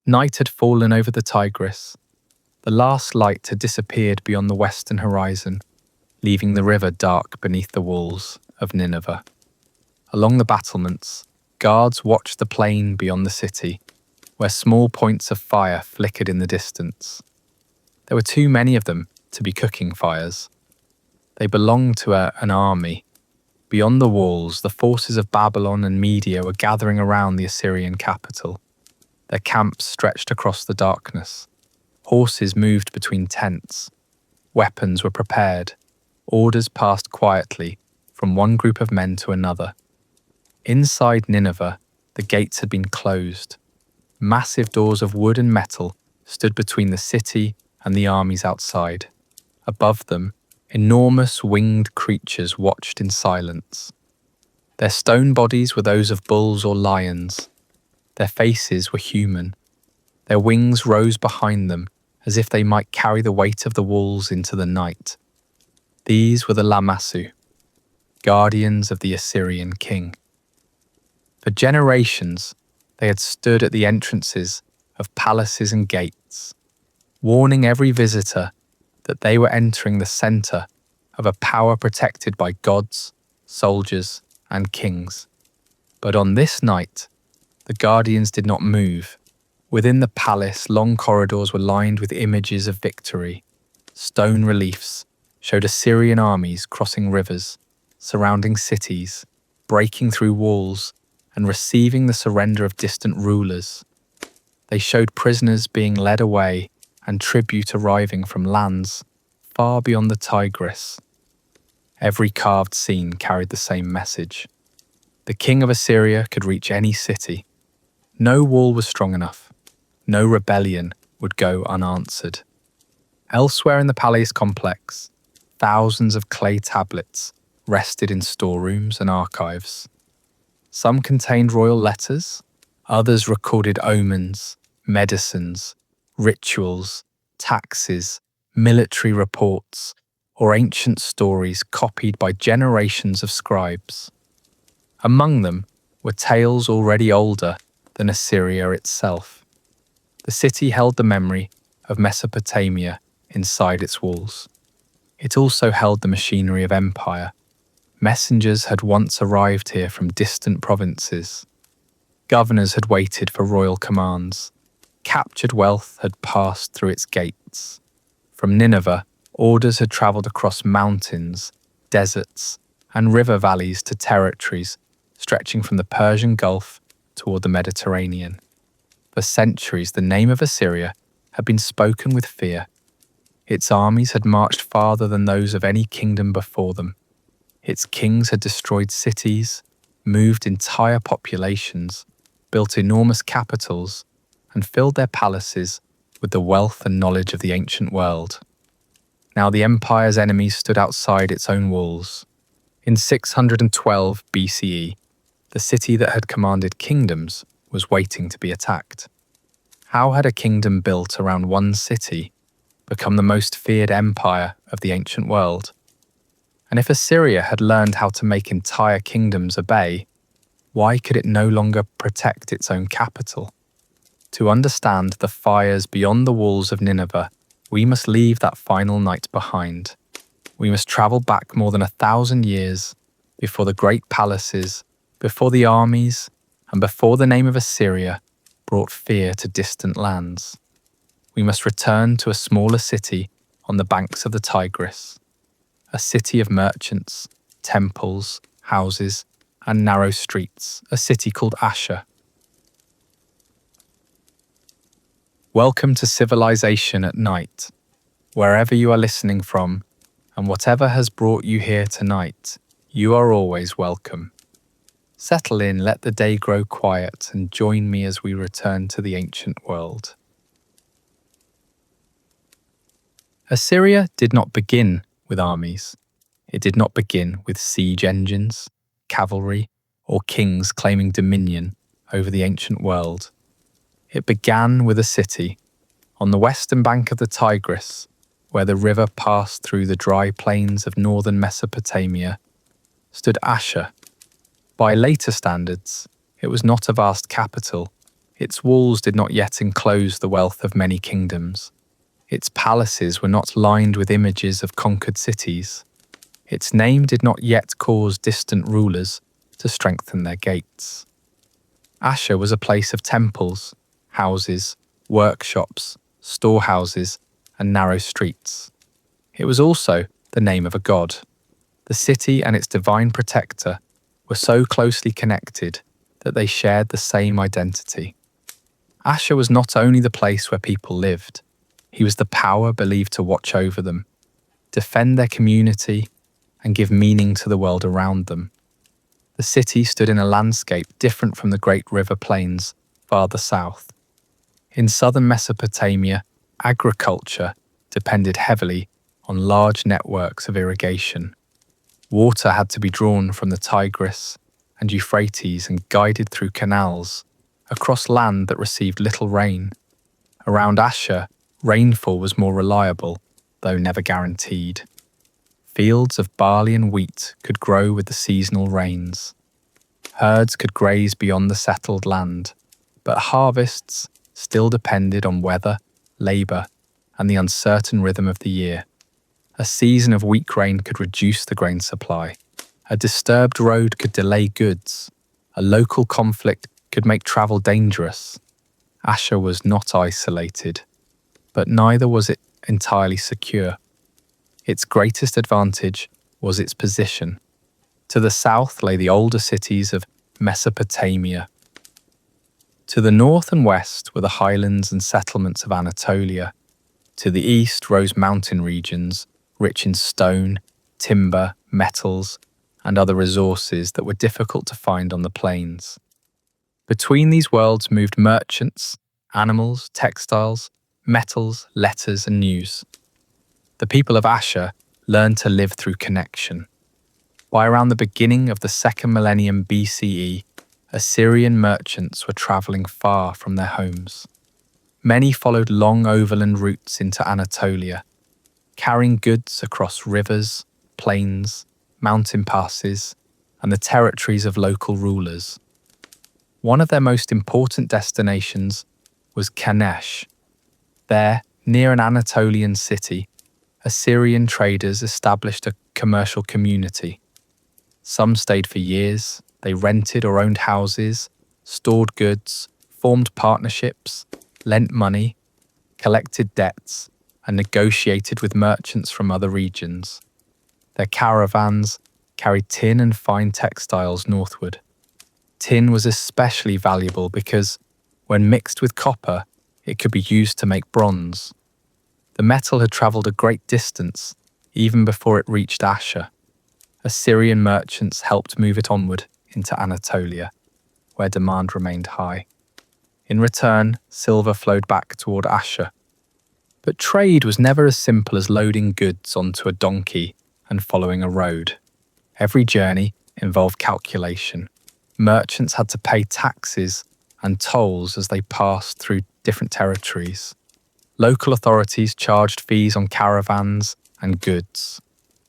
Night had fallen over the Tigris. The last light had disappeared beyond the western horizon, leaving the river dark beneath the walls of Nineveh. Along the battlements, guards watched the plain beyond the city, where small points of fire flickered in the distance. There were too many of them to be cooking fires. They belonged to an army. Beyond the walls, the forces of Babylon and Media were gathering around the Assyrian capital. Their camps stretched across the darkness. Horses moved between tents. Weapons were prepared. Orders passed quietly from one group of men to another. Inside Nineveh, the gates had been closed. Massive doors of wood and metal stood between the city and the armies outside. Above them, enormous winged creatures watched in silence. Their stone bodies were those of bulls or lions. Their faces were human. Their wings rose behind them as if they might carry the weight of the walls into the night. These were the Lamassu, guardians of the Assyrian king. For generations, they had stood at the entrances of palaces and gates, warning every visitor that they were entering the center of a power protected by gods, soldiers, and kings. But on this night, the guardians did not move. Within the palace, long corridors were lined with images of victory. Stone reliefs showed Assyrian armies crossing rivers, surrounding cities, breaking through walls, and receiving the surrender of distant rulers. They showed prisoners being led away and tribute arriving from lands far beyond the Tigris. Every carved scene carried the same message. The king of Assyria could reach any city. No wall was strong enough. No rebellion would go unanswered. Elsewhere in the palace complex, thousands of clay tablets rested in storerooms and archives. Some contained royal letters, others recorded omens, medicines, rituals, taxes, military reports, or ancient stories copied by generations of scribes. Among them were tales already older than Assyria itself. The city held the memory of Mesopotamia inside its walls. It also held the machinery of empire. Messengers had once arrived here from distant provinces. Governors had waited for royal commands. Captured wealth had passed through its gates. From Nineveh, orders had travelled across mountains, deserts, and river valleys to territories stretching from the Persian Gulf toward the Mediterranean. For centuries, the name of Assyria had been spoken with fear. Its armies had marched farther than those of any kingdom before them. Its kings had destroyed cities, moved entire populations, built enormous capitals, and filled their palaces with the wealth and knowledge of the ancient world. Now the empire's enemies stood outside its own walls. In 612 BCE, the city that had commanded kingdoms was waiting to be attacked. How had a kingdom built around one city become the most feared empire of the ancient world? And if Assyria had learned how to make entire kingdoms obey, why could it no longer protect its own capital? To understand the fires beyond the walls of Nineveh, we must leave that final night behind. We must travel back more than 1,000 years before the great palaces, before the armies, and before the name of Assyria brought fear to distant lands. We must return to a smaller city on the banks of the Tigris, a city of merchants, temples, houses, and narrow streets, a city called Ashur. Welcome to Civilization at Night. Wherever you are listening from, and whatever has brought you here tonight, you are always welcome. Settle in, let the day grow quiet, and join me as we return to the ancient world. Assyria did not begin with armies. It did not begin with siege engines, cavalry, or kings claiming dominion over the ancient world. It began with a city. On the western bank of the Tigris, where the river passed through the dry plains of northern Mesopotamia, stood Ashur. By later standards, it was not a vast capital. Its walls did not yet enclose the wealth of many kingdoms. Its palaces were not lined with images of conquered cities. Its name did not yet cause distant rulers to strengthen their gates. Ashur was a place of temples, houses, workshops, storehouses, and narrow streets. It was also the name of a god. The city and its divine protector were so closely connected that they shared the same identity. Ashur was not only the place where people lived, he was the power believed to watch over them, defend their community, and give meaning to the world around them. The city stood in a landscape different from the great river plains farther south. In southern Mesopotamia, agriculture depended heavily on large networks of irrigation. Water had to be drawn from the Tigris and Euphrates and guided through canals across land that received little rain. Around Ashur, rainfall was more reliable, though never guaranteed. Fields of barley and wheat could grow with the seasonal rains. Herds could graze beyond the settled land, but harvests still depended on weather, labour, and the uncertain rhythm of the year. A season of weak rain could reduce the grain supply. A disturbed road could delay goods. A local conflict could make travel dangerous. Ashur was not isolated, but neither was it entirely secure. Its greatest advantage was its position. To the south lay the older cities of Mesopotamia. To the north and west were the highlands and settlements of Anatolia. To the east rose mountain regions, rich in stone, timber, metals, and other resources that were difficult to find on the plains. Between these worlds moved merchants, animals, textiles, metals, letters, and news. The people of Ashur learned to live through connection. By around the beginning of the 2nd millennium BCE, Assyrian merchants were travelling far from their homes. Many followed long overland routes into Anatolia, carrying goods across rivers, plains, mountain passes, and the territories of local rulers. One of their most important destinations was Kanesh. There, near an Anatolian city, Assyrian traders established a commercial community. Some stayed for years. They rented or owned houses, stored goods, formed partnerships, lent money, collected debts, and negotiated with merchants from other regions. Their caravans carried tin and fine textiles northward. Tin was especially valuable because, when mixed with copper, it could be used to make bronze. The metal had travelled a great distance, even before it reached Ashur. Assyrian merchants helped move it onward into Anatolia, where demand remained high. In return, silver flowed back toward Ashur. But trade was never as simple as loading goods onto a donkey and following a road. Every journey involved calculation. Merchants had to pay taxes and tolls as they passed through different territories. Local authorities charged fees on caravans and goods.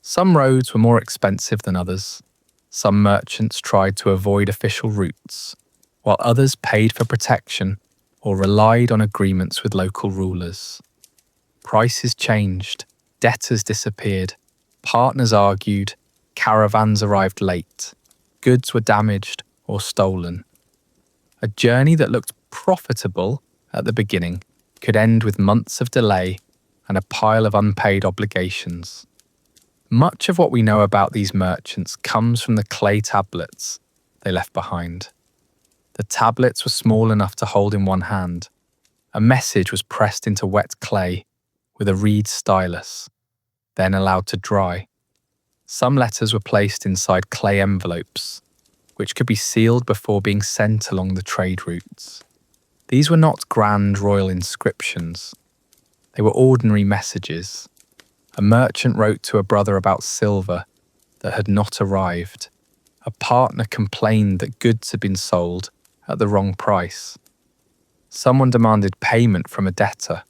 Some roads were more expensive than others. Some merchants tried to avoid official routes, while others paid for protection or relied on agreements with local rulers. Prices changed, debtors disappeared, partners argued, caravans arrived late, goods were damaged or stolen. A journey that looked profitable at the beginning could end with months of delay and a pile of unpaid obligations. Much of what we know about these merchants comes from the clay tablets they left behind. The tablets were small enough to hold in one hand. A message was pressed into wet clay with a reed stylus, then allowed to dry. Some letters were placed inside clay envelopes, which could be sealed before being sent along the trade routes. These were not grand royal inscriptions. They were ordinary messages. A merchant wrote to a brother about silver that had not arrived. A partner complained that goods had been sold at the wrong price. Someone demanded payment from a debtor.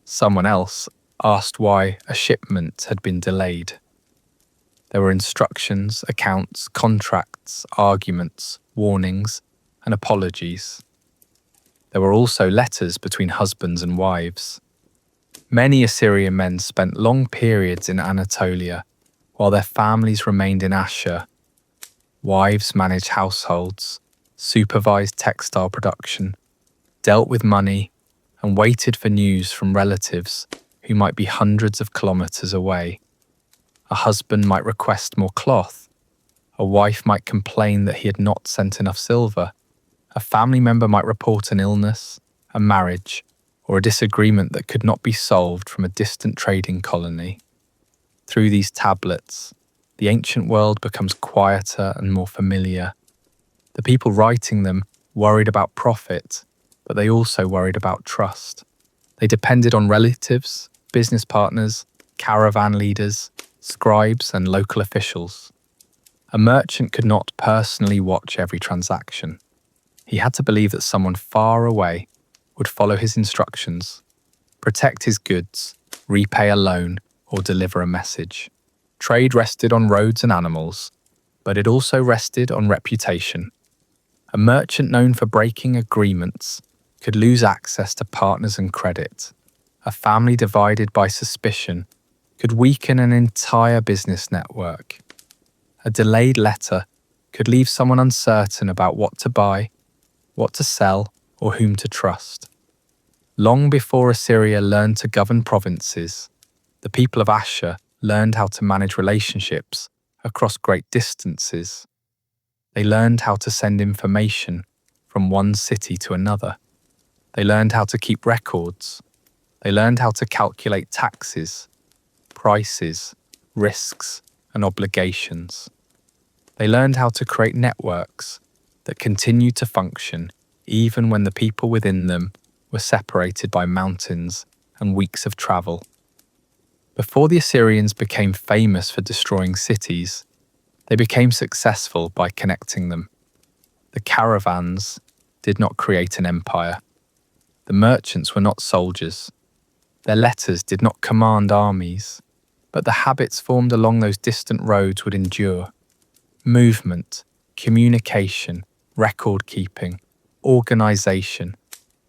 Someone else asked why a shipment had been delayed. There were instructions, accounts, contracts, arguments, warnings, and apologies. There were also letters between husbands and wives. Many Assyrian men spent long periods in Anatolia, while their families remained in Ashur. Wives managed households, supervised textile production, dealt with money, and waited for news from relatives who might be hundreds of kilometers away. A husband might request more cloth. A wife might complain that he had not sent enough silver. A family member might report an illness, a marriage, or a disagreement that could not be solved from a distant trading colony. Through these tablets, the ancient world becomes quieter and more familiar. The people writing them worried about profit, but they also worried about trust. They depended on relatives, business partners, caravan leaders, scribes, and local officials. A merchant could not personally watch every transaction. He had to believe that someone far away would follow his instructions, protect his goods, repay a loan, or deliver a message. Trade rested on roads and animals, but it also rested on reputation. A merchant known for breaking agreements could lose access to partners and credit. A family divided by suspicion could weaken an entire business network. A delayed letter could leave someone uncertain about what to buy, what to sell, or whom to trust. Long before Assyria learned to govern provinces, the people of Ashur learned how to manage relationships across great distances. They learned how to send information from one city to another. They learned how to keep records. They learned how to calculate taxes, prices, risks, and obligations. They learned how to create networks that continued to function even when the people within them were separated by mountains and weeks of travel. Before the Assyrians became famous for destroying cities, they became successful by connecting them. The caravans did not create an empire. The merchants were not soldiers. Their letters did not command armies, but the habits formed along those distant roads would endure. Movement, communication, record-keeping, organization,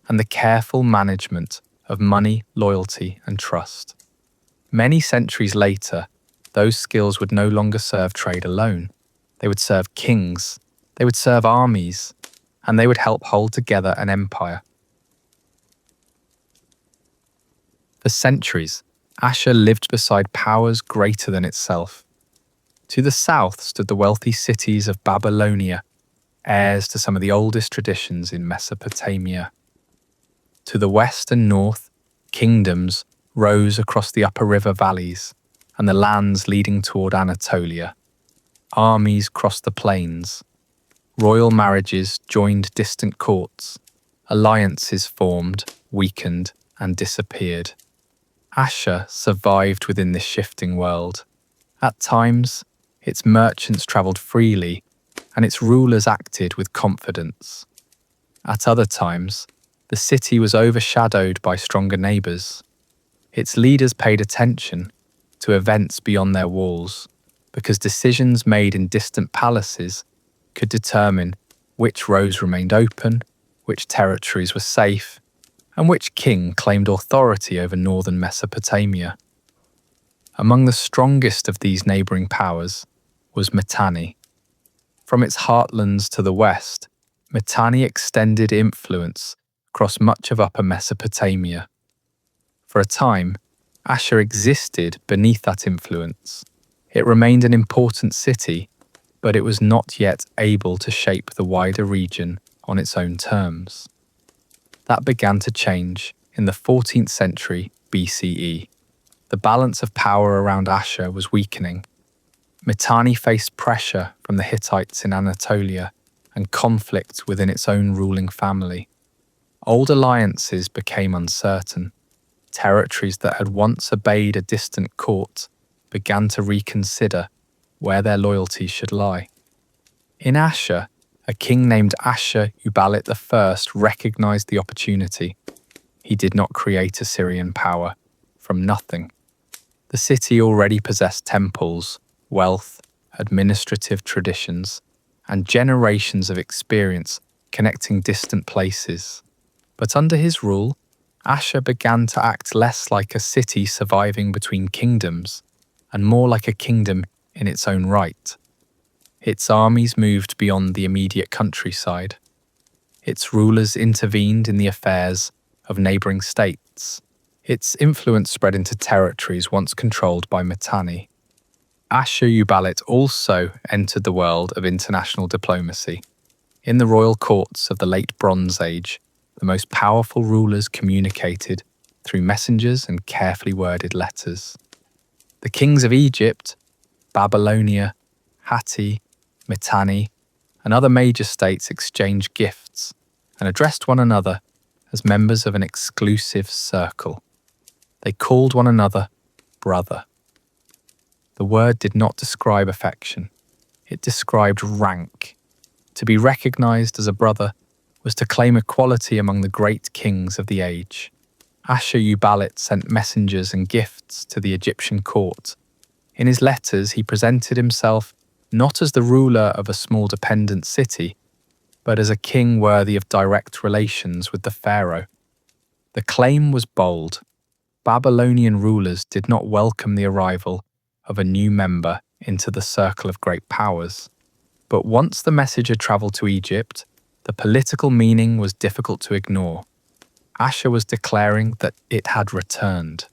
and the careful management of money, loyalty, and trust. Many centuries later, those skills would no longer serve trade alone. They would serve kings, they would serve armies, and they would help hold together an empire. For centuries, Ashur lived beside powers greater than itself. To the south stood the wealthy cities of Babylonia, heirs to some of the oldest traditions in Mesopotamia. To the west and north, kingdoms rose across the upper river valleys and the lands leading toward Anatolia. Armies crossed the plains. Royal marriages joined distant courts. Alliances formed, weakened, and disappeared. Ashur survived within this shifting world. At times, its merchants travelled freely, and its rulers acted with confidence. At other times, the city was overshadowed by stronger neighbours. Its leaders paid attention to events beyond their walls, because decisions made in distant palaces could determine which roads remained open, which territories were safe, and which king claimed authority over northern Mesopotamia. Among the strongest of these neighbouring powers was Mitanni. From its heartlands to the west, Mitanni extended influence across much of Upper Mesopotamia. For a time, Ashur existed beneath that influence. It remained an important city, but it was not yet able to shape the wider region on its own terms. That began to change in the 14th century BCE. The balance of power around Ashur was weakening. Mitanni faced pressure from the Hittites in Anatolia and conflict within its own ruling family. Old alliances became uncertain. Territories that had once obeyed a distant court began to reconsider where their loyalty should lie. In Ashur, a king named Ashur-uballit I recognized the opportunity. He did not create Assyrian power from nothing. The city already possessed temples, wealth, administrative traditions, and generations of experience connecting distant places. But under his rule, Ashur began to act less like a city surviving between kingdoms and more like a kingdom in its own right. Its armies moved beyond the immediate countryside. Its rulers intervened in the affairs of neighbouring states. Its influence spread into territories once controlled by Mitanni. Ashur-uballit also entered the world of international diplomacy. In the royal courts of the late Bronze Age, the most powerful rulers communicated through messengers and carefully worded letters. The kings of Egypt, Babylonia, Hatti, Mitanni, and other major states exchanged gifts and addressed one another as members of an exclusive circle. They called one another brother. The word did not describe affection. It described rank. To be recognized as a brother was to claim equality among the great kings of the age. Ashur-uballit sent messengers and gifts to the Egyptian court. In his letters, he presented himself not as the ruler of a small dependent city, but as a king worthy of direct relations with the pharaoh. The claim was bold. Babylonian rulers did not welcome the arrival of a new member into the circle of great powers. But once the message had travelled to Egypt, the political meaning was difficult to ignore. Ashur was declaring that it had returned.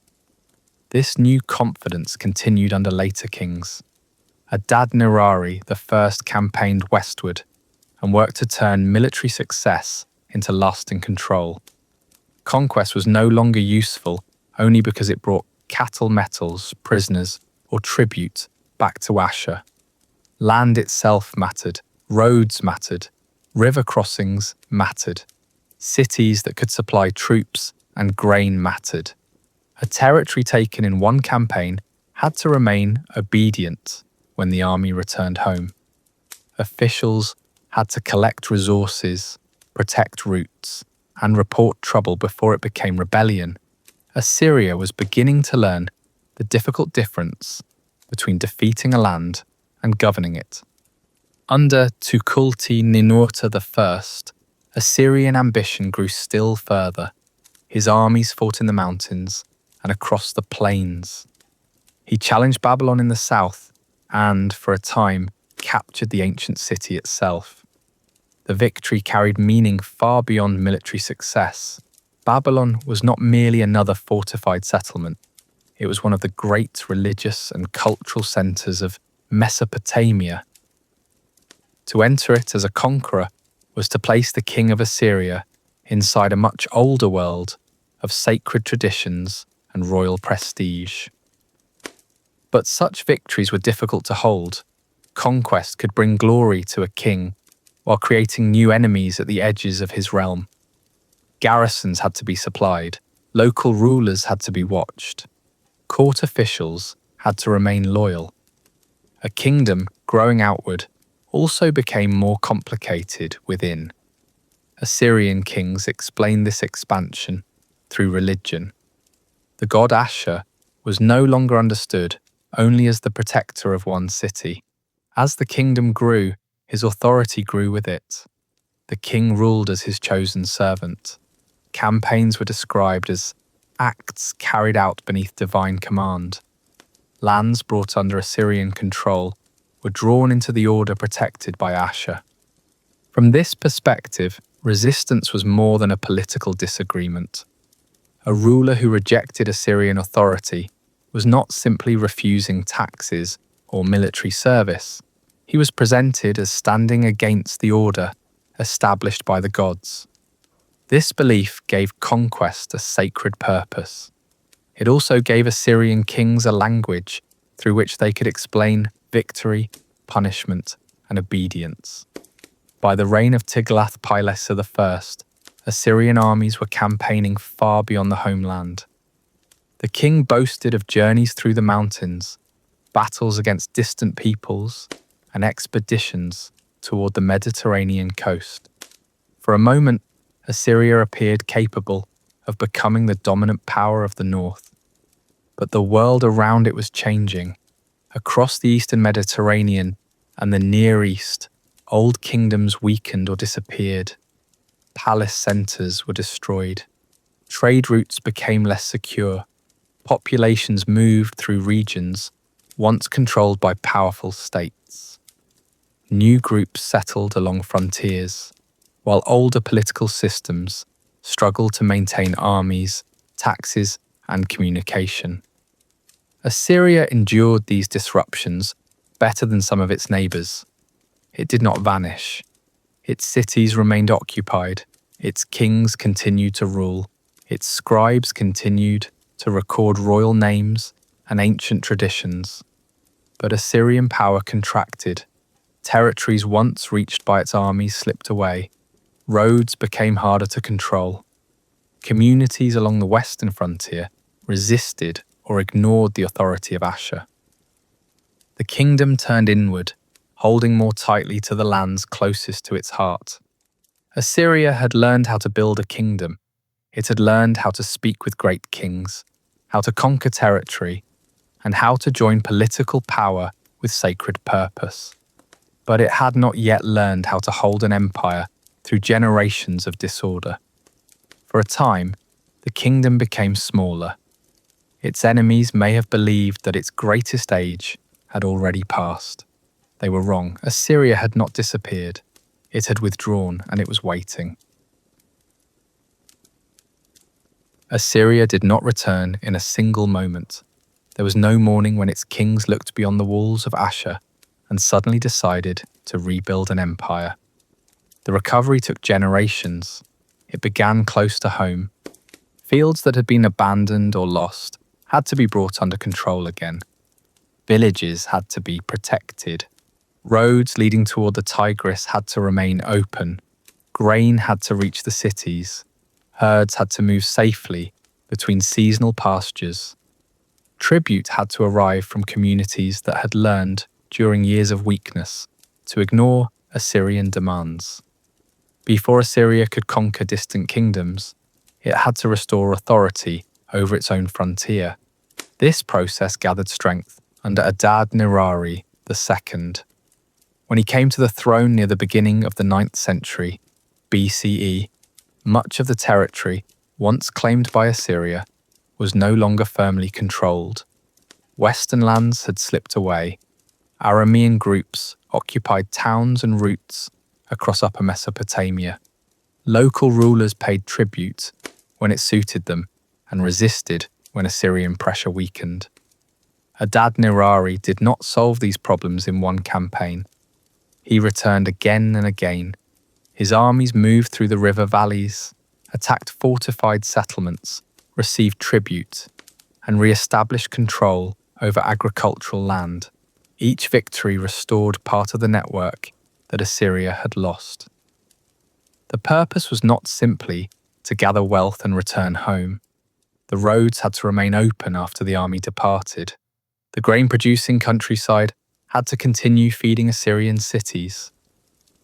This new confidence continued under later kings. Adad-nirari I campaigned westward and worked to turn military success into lasting control. Conquest was no longer useful only because it brought cattle, metals, prisoners, or tribute back to Ashur. Land itself mattered, roads mattered, river crossings mattered, cities that could supply troops and grain mattered. A territory taken in one campaign had to remain obedient when the army returned home. Officials had to collect resources, protect routes, and report trouble before it became rebellion. Assyria was beginning to learn the difficult difference between defeating a land and governing it. Under Tukulti-Ninurta I, Assyrian ambition grew still further. His armies fought in the mountains and across the plains. He challenged Babylon in the south and, for a time, captured the ancient city itself. The victory carried meaning far beyond military success. Babylon was not merely another fortified settlement. It was one of the great religious and cultural centres of Mesopotamia. To enter it as a conqueror was to place the king of Assyria inside a much older world of sacred traditions and royal prestige. But such victories were difficult to hold. Conquest could bring glory to a king while creating new enemies at the edges of his realm. Garrisons had to be supplied, local rulers had to be watched, court officials had to remain loyal. A kingdom growing outward also became more complicated within. Assyrian kings explained this expansion through religion. The god Ashur was no longer understood only as the protector of one city. As the kingdom grew, his authority grew with it. The king ruled as his chosen servant. Campaigns were described as acts carried out beneath divine command. Lands brought under Assyrian control were drawn into the order protected by Ashur. From this perspective, resistance was more than a political disagreement. A ruler who rejected Assyrian authority was not simply refusing taxes or military service. He was presented as standing against the order established by the gods. This belief gave conquest a sacred purpose. It also gave Assyrian kings a language through which they could explain victory, punishment, and obedience. By the reign of Tiglath-Pileser I, Assyrian armies were campaigning far beyond the homeland. The king boasted of journeys through the mountains, battles against distant peoples, and expeditions toward the Mediterranean coast. For a moment, Assyria appeared capable of becoming the dominant power of the north. But the world around it was changing. Across the eastern Mediterranean and the Near East, old kingdoms weakened or disappeared. palace centers were destroyed. Trade routes became less secure. Populations moved through regions once controlled by powerful states. New groups settled along frontiers, while older political systems struggled to maintain armies, taxes, and communication. Assyria endured these disruptions better than some of its neighbours. It did not vanish. Its cities remained occupied, its kings continued to rule, its scribes continued to record royal names and ancient traditions. But Assyrian power contracted. Territories once reached by its armies slipped away. Roads became harder to control. Communities along the western frontier resisted or ignored the authority of Ashur. The kingdom turned inward, holding more tightly to the lands closest to its heart. Assyria had learned how to build a kingdom. It had learned how to speak with great kings, how to conquer territory, and how to join political power with sacred purpose. But it had not yet learned how to hold an empire through generations of disorder. For a time, the kingdom became smaller. Its enemies may have believed that its greatest age had already passed. They were wrong. Assyria had not disappeared. It had withdrawn, and it was waiting. Assyria did not return in a single moment. There was no morning when its kings looked beyond the walls of Ashur and suddenly decided to rebuild an empire. The recovery took generations. It began close to home. Fields that had been abandoned or lost had to be brought under control again. Villages had to be protected. Roads leading toward the Tigris had to remain open. Grain had to reach the cities. Herds had to move safely between seasonal pastures. Tribute had to arrive from communities that had learned, during years of weakness, to ignore Assyrian demands. Before Assyria could conquer distant kingdoms, it had to restore authority over its own frontier. This process gathered strength under Adad-nirari II. When he came to the throne near the beginning of the 9th century BCE, much of the territory, once claimed by Assyria, was no longer firmly controlled. Western lands had slipped away. Aramean groups occupied towns and routes across Upper Mesopotamia. Local rulers paid tribute when it suited them and resisted when Assyrian pressure weakened. Adad-nirari did not solve these problems in one campaign. He returned again and again. His armies moved through the river valleys, attacked fortified settlements, received tribute, and re-established control over agricultural land. Each victory restored part of the network that Assyria had lost. The purpose was not simply to gather wealth and return home. The roads had to remain open after the army departed. The grain-producing countryside had to continue feeding Assyrian cities.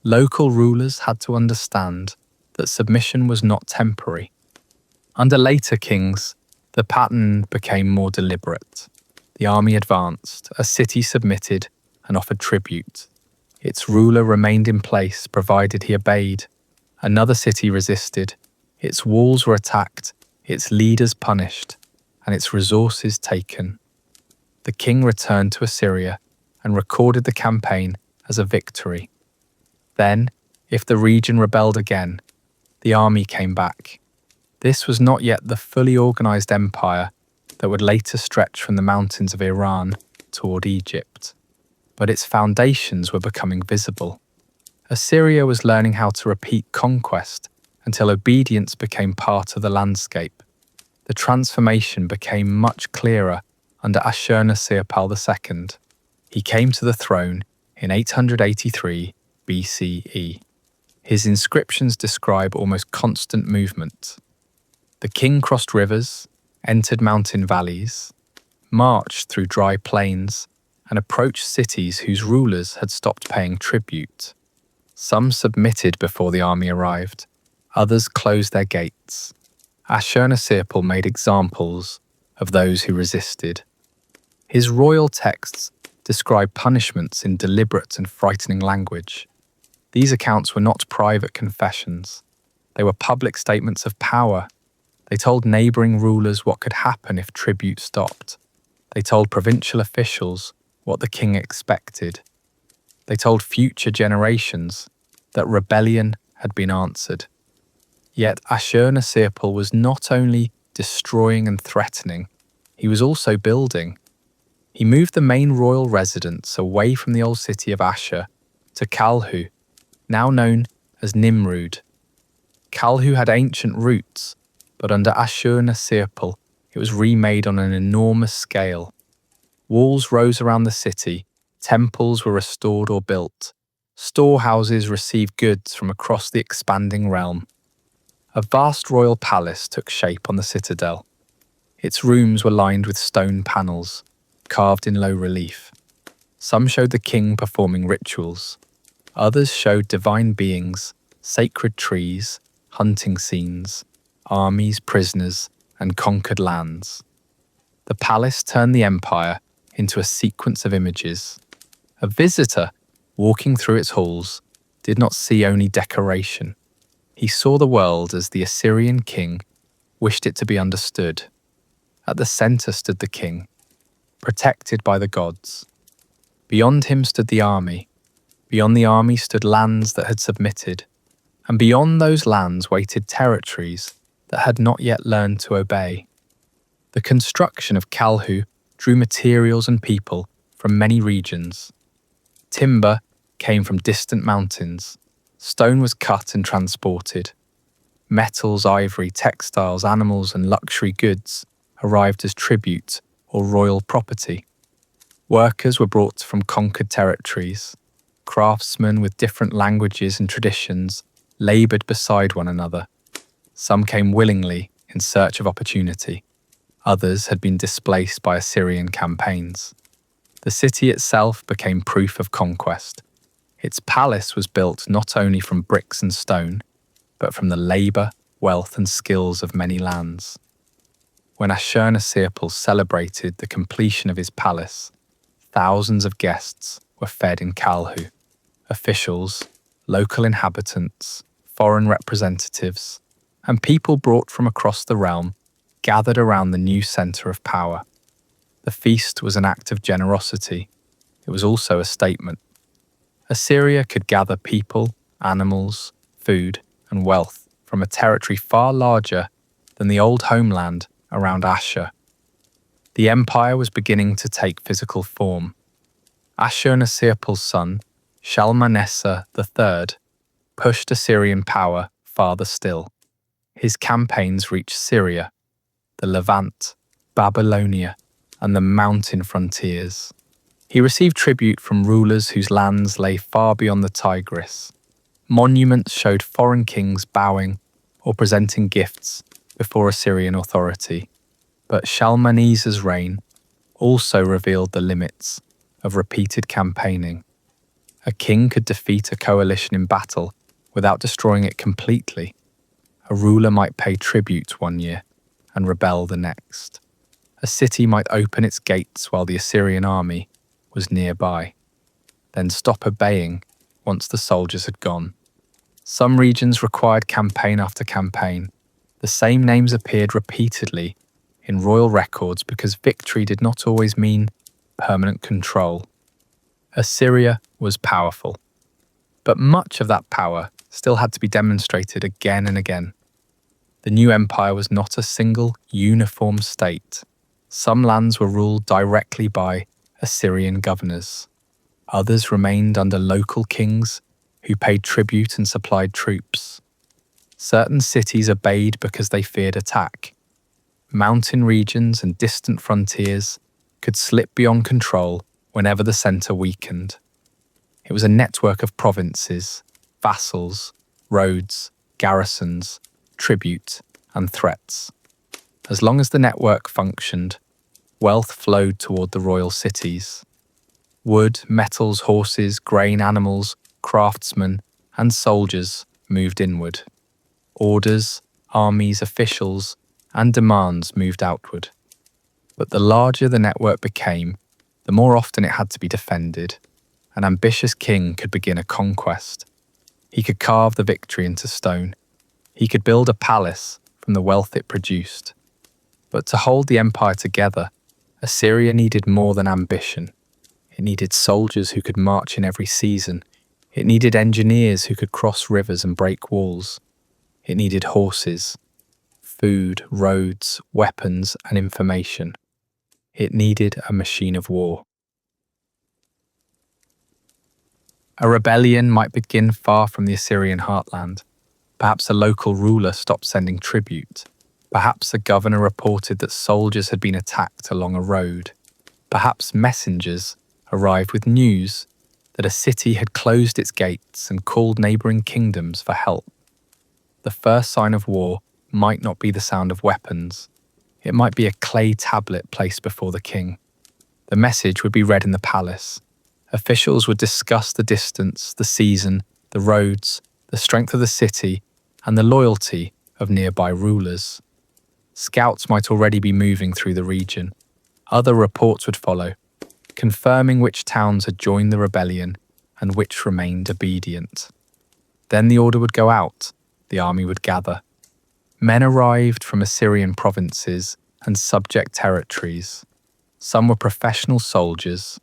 Local rulers had to understand that submission was not temporary. Under later kings, the pattern became more deliberate. The army advanced, a city submitted and offered tribute. Its ruler remained in place provided he obeyed. Another city resisted. Its walls were attacked, its leaders punished, and its resources taken. The king returned to Assyria and recorded the campaign as a victory. Then, if the region rebelled again, the army came back. This was not yet the fully organized empire that would later stretch from the mountains of Iran toward Egypt. But its foundations were becoming visible. Assyria was learning how to repeat conquest until obedience became part of the landscape. The transformation became much clearer under Ashur-Nisir-Pal II. He came to the throne in 883 BCE. His inscriptions describe almost constant movement. The king crossed rivers, entered mountain valleys, marched through dry plains, and approached cities whose rulers had stopped paying tribute. Some submitted before the army arrived, others closed their gates. Ashur-Nisir-Pal made examples of those who resisted. His royal texts describe punishments in deliberate and frightening language. These accounts were not private confessions. They were public statements of power. They told neighbouring rulers what could happen if tribute stopped. They told provincial officials what the king expected. They told future generations that rebellion had been answered. Yet Ashur-Nasirpal was not only destroying and threatening, he was also building. He moved the main royal residence away from the old city of Ashur to Kalhu, now known as Nimrud. Kalhu had ancient roots, but under Ashur-Nasirpal, it was remade on an enormous scale. Walls rose around the city, temples were restored or built, storehouses received goods from across the expanding realm. A vast royal palace took shape on the citadel. Its rooms were lined with stone panels, carved in low relief. Some showed the king performing rituals. Others showed divine beings, sacred trees, hunting scenes, armies, prisoners, and conquered lands. The palace turned the empire into a sequence of images. A visitor walking through its halls did not see only decoration. He saw the world as the Assyrian king wished it to be understood. At the centre stood the king, protected by the gods. Beyond him stood the army. Beyond the army stood lands that had submitted. And beyond those lands waited territories that had not yet learned to obey. The construction of Kalhu drew materials and people from many regions. Timber came from distant mountains. Stone was cut and transported. Metals, ivory, textiles, animals, and luxury goods arrived as tribute or royal property. Workers were brought from conquered territories. Craftsmen with different languages and traditions laboured beside one another. Some came willingly in search of opportunity. Others had been displaced by Assyrian campaigns. The city itself became proof of conquest. Its palace was built not only from bricks and stone, but from the labour, wealth and skills of many lands. When Ashur-Nasirpal celebrated the completion of his palace, thousands of guests were fed in Kalhu. Officials, local inhabitants, foreign representatives, and people brought from across the realm gathered around the new centre of power. The feast was an act of generosity. It was also a statement. Assyria could gather people, animals, food, and wealth from a territory far larger than the old homeland around Ashur. The empire was beginning to take physical form. Ashur-Nasirpal's son, Shalmaneser III, pushed Assyrian power farther still. His campaigns reached Syria, the Levant, Babylonia, and the mountain frontiers. He received tribute from rulers whose lands lay far beyond the Tigris. Monuments showed foreign kings bowing or presenting gifts before Assyrian authority. But Shalmaneser's reign also revealed the limits of repeated campaigning. A king could defeat a coalition in battle without destroying it completely. A ruler might pay tribute one year and rebel the next. A city might open its gates while the Assyrian army was nearby, then stop obeying once the soldiers had gone. Some regions required campaign after campaign. The same names appeared repeatedly in royal records because victory did not always mean permanent control. Assyria was powerful, but much of that power still had to be demonstrated again and again. The new empire was not a single, uniform state. Some lands were ruled directly by Assyrian governors. Others remained under local kings who paid tribute and supplied troops. Certain cities obeyed because they feared attack. Mountain regions and distant frontiers could slip beyond control whenever the centre weakened. It was a network of provinces, vassals, roads, garrisons, tribute, and threats. As long as the network functioned, wealth flowed toward the royal cities. Wood, metals, horses, grain, animals, craftsmen, and soldiers moved inward. Orders, armies, officials, and demands moved outward. But the larger the network became, the more often it had to be defended. An ambitious king could begin a conquest. He could carve the victory into stone. He could build a palace from the wealth it produced. But to hold the empire together, Assyria needed more than ambition. It needed soldiers who could march in every season. It needed engineers who could cross rivers and break walls. It needed horses, food, roads, weapons, and information. It needed a machine of war. A rebellion might begin far from the Assyrian heartland. Perhaps a local ruler stopped sending tribute. Perhaps a governor reported that soldiers had been attacked along a road. Perhaps messengers arrived with news that a city had closed its gates and called neighbouring kingdoms for help. The first sign of war might not be the sound of weapons. It might be a clay tablet placed before the king. The message would be read in the palace. Officials would discuss the distance, the season, the roads, the strength of the city, and the loyalty of nearby rulers. Scouts might already be moving through the region. Other reports would follow, confirming which towns had joined the rebellion and which remained obedient. Then the order would go out, the army would gather. Men arrived from Assyrian provinces and subject territories. Some were professional soldiers,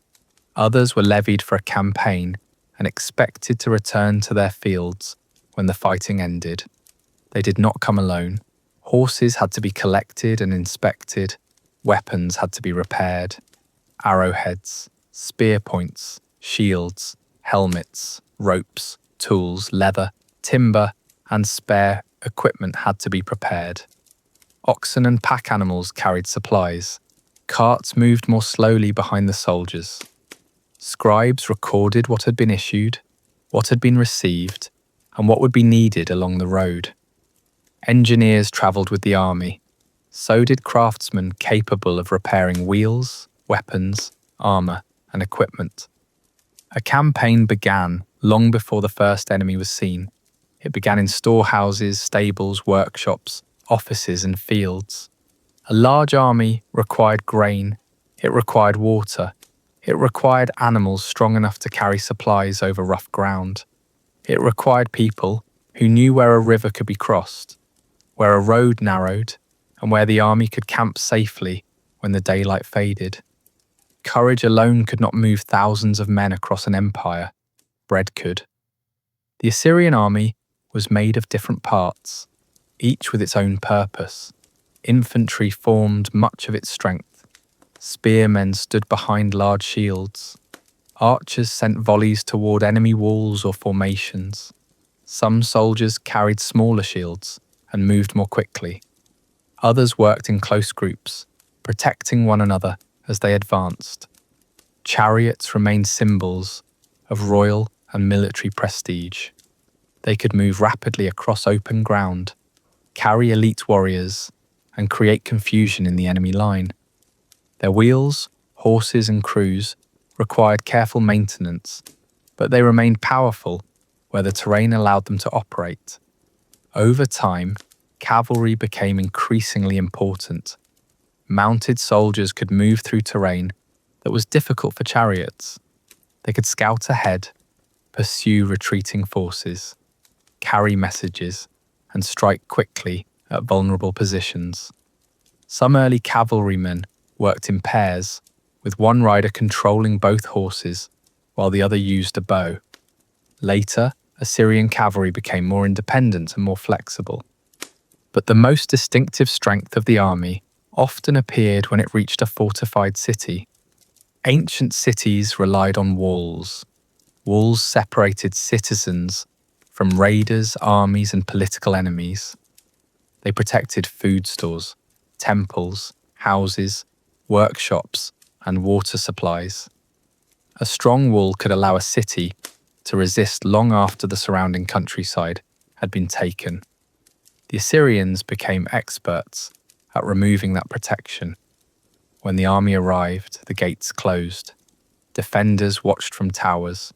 others were levied for a campaign and expected to return to their fields when the fighting ended. They did not come alone. Horses had to be collected and inspected, weapons had to be repaired. Arrowheads, spear points, shields, helmets, ropes, tools, leather, timber, and spare equipment had to be prepared. Oxen and pack animals carried supplies. Carts moved more slowly behind the soldiers. Scribes recorded what had been issued, what had been received, and what would be needed along the road. Engineers travelled with the army. So did craftsmen capable of repairing wheels, weapons, armour, and equipment. A campaign began long before the first enemy was seen. It began in storehouses, stables, workshops, offices, and fields. A large army required grain, it required water, it required animals strong enough to carry supplies over rough ground. It required people who knew where a river could be crossed, where a road narrowed, and where the army could camp safely when the daylight faded. Courage alone could not move thousands of men across an empire. Bread could. The Assyrian army was made of different parts, each with its own purpose. Infantry formed much of its strength. Spearmen stood behind large shields. Archers sent volleys toward enemy walls or formations. Some soldiers carried smaller shields and moved more quickly. Others worked in close groups, protecting one another as they advanced. Chariots remained symbols of royal and military prestige. They could move rapidly across open ground, carry elite warriors, and create confusion in the enemy line. Their wheels, horses, and crews required careful maintenance, but they remained powerful where the terrain allowed them to operate. Over time, cavalry became increasingly important. Mounted soldiers could move through terrain that was difficult for chariots. They could scout ahead, pursue retreating forces, carry messages, and strike quickly at vulnerable positions. Some early cavalrymen worked in pairs, with one rider controlling both horses while the other used a bow. Later, Assyrian cavalry became more independent and more flexible. But the most distinctive strength of the army often appeared when it reached a fortified city. Ancient cities relied on walls. Walls separated citizens from raiders, armies, and political enemies. They protected food stores, temples, houses, workshops, and water supplies. A strong wall could allow a city to resist long after the surrounding countryside had been taken. The Assyrians became experts at removing that protection. When the army arrived, the gates closed. Defenders watched from towers.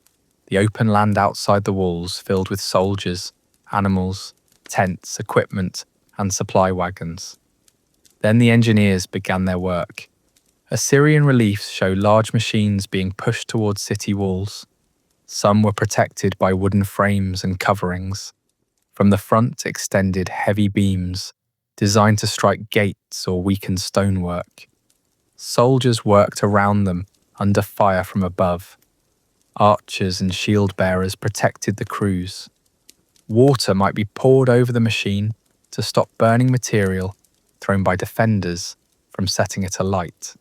The open land outside the walls filled with soldiers, animals, tents, equipment, and supply wagons. Then the engineers began their work. Assyrian reliefs show large machines being pushed towards city walls. Some were protected by wooden frames and coverings. From the front extended heavy beams designed to strike gates or weaken stonework. Soldiers worked around them under fire from above. Archers and shield bearers protected the crews. Water might be poured over the machine to stop burning material thrown by defenders from setting it alight.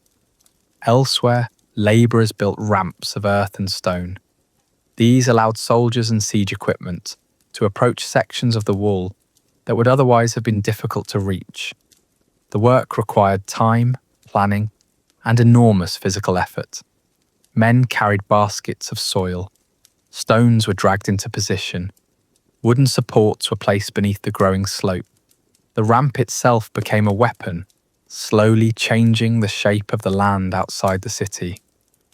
Elsewhere, labourers built ramps of earth and stone. These allowed soldiers and siege equipment to approach sections of the wall that would otherwise have been difficult to reach. The work required time, planning, and enormous physical effort. Men carried baskets of soil. Stones were dragged into position. Wooden supports were placed beneath the growing slope. The ramp itself became a weapon, slowly changing the shape of the land outside the city.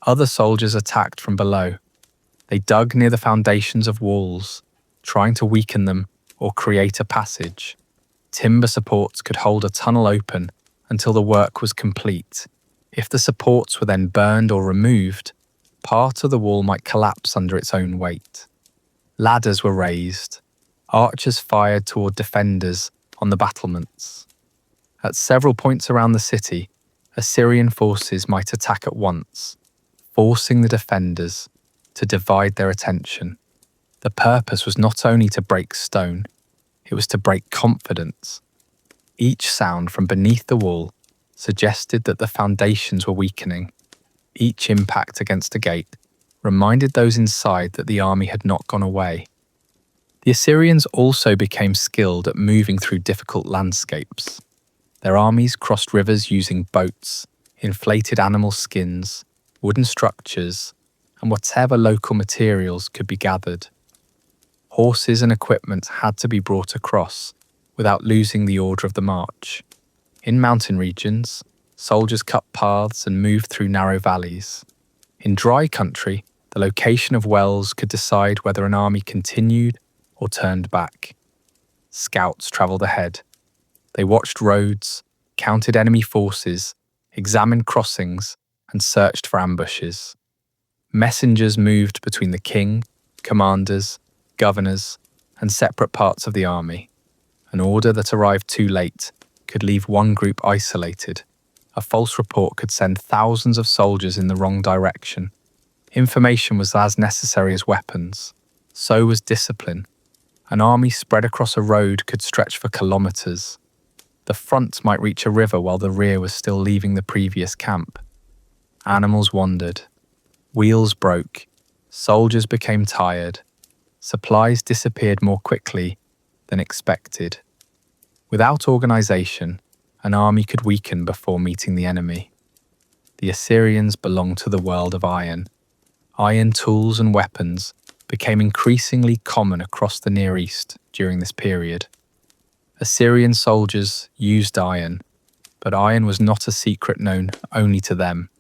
Other soldiers attacked from below. They dug near the foundations of walls, trying to weaken them or create a passage. Timber supports could hold a tunnel open until the work was complete. If the supports were then burned or removed, part of the wall might collapse under its own weight. Ladders were raised. Archers fired toward defenders on the battlements. At several points around the city, Assyrian forces might attack at once, forcing the defenders to divide their attention. The purpose was not only to break stone, it was to break confidence. Each sound from beneath the wall suggested that the foundations were weakening. Each impact against a gate reminded those inside that the army had not gone away. The Assyrians also became skilled at moving through difficult landscapes. Their armies crossed rivers using boats, inflated animal skins, wooden structures, and whatever local materials could be gathered. Horses and equipment had to be brought across without losing the order of the march. In mountain regions, soldiers cut paths and moved through narrow valleys. In dry country, the location of wells could decide whether an army continued or turned back. Scouts travelled ahead. They watched roads, counted enemy forces, examined crossings, and searched for ambushes. Messengers moved between the king, commanders, governors, and separate parts of the army. An order that arrived too late could leave one group isolated. A false report could send thousands of soldiers in the wrong direction. Information was as necessary as weapons. So was discipline. An army spread across a road could stretch for kilometres. The front might reach a river while the rear was still leaving the previous camp. Animals wandered. Wheels broke. Soldiers became tired. Supplies disappeared more quickly than expected. Without organisation, an army could weaken before meeting the enemy. The Assyrians belonged to the world of iron. Iron tools and weapons became increasingly common across the Near East during this period. Assyrian soldiers used iron, but iron was not a secret known only to them.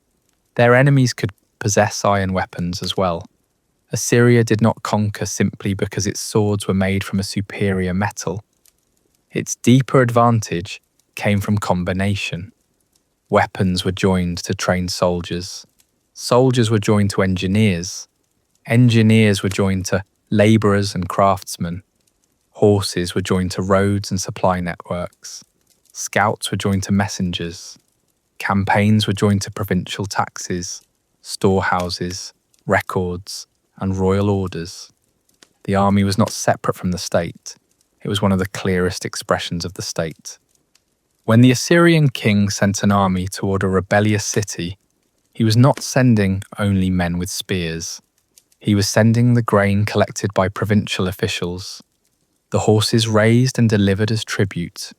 Their enemies could possess iron weapons as well. Assyria did not conquer simply because its swords were made from a superior metal. Its deeper advantage came from combination. Weapons were joined to train soldiers. Soldiers were joined to engineers. Engineers were joined to labourers and craftsmen. Horses were joined to roads and supply networks. Scouts were joined to messengers. Campaigns were joined to provincial taxes, storehouses, records, and royal orders. The army was not separate from the state. It was one of the clearest expressions of the state. When the Assyrian king sent an army toward a rebellious city, he was not sending only men with spears. He was sending the grain collected by provincial officials, the horses raised and delivered as tribute,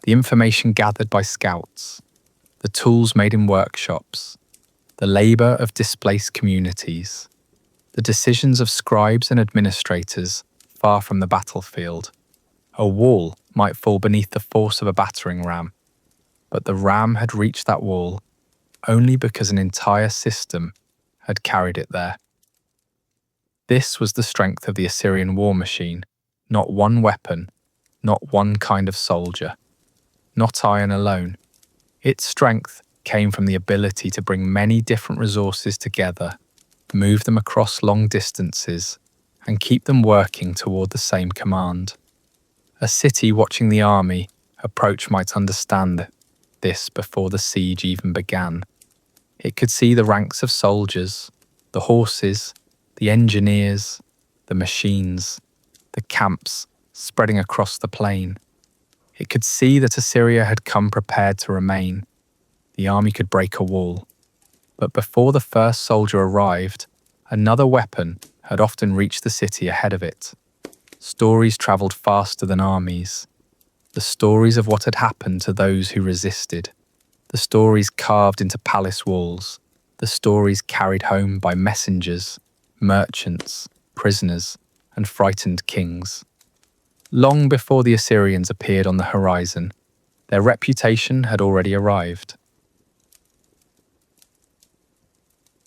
the information gathered by scouts, the tools made in workshops, the labour of displaced communities, the decisions of scribes and administrators far from the battlefield. A wall might fall beneath the force of a battering ram, but the ram had reached that wall only because an entire system had carried it there. This was the strength of the Assyrian war machine, not one weapon, not one kind of soldier, not iron alone. Its strength came from the ability to bring many different resources together, move them across long distances, and keep them working toward the same command. A city watching the army approach might understand this before the siege even began. It could see the ranks of soldiers, the horses, the engineers, the machines, the camps spreading across the plain. It could see that Assyria had come prepared to remain. The army could break a wall. But before the first soldier arrived, another weapon had often reached the city ahead of it. Stories travelled faster than armies. The stories of what had happened to those who resisted. The stories carved into palace walls. The stories carried home by messengers, merchants, prisoners, and frightened kings. Long before the Assyrians appeared on the horizon, their reputation had already arrived.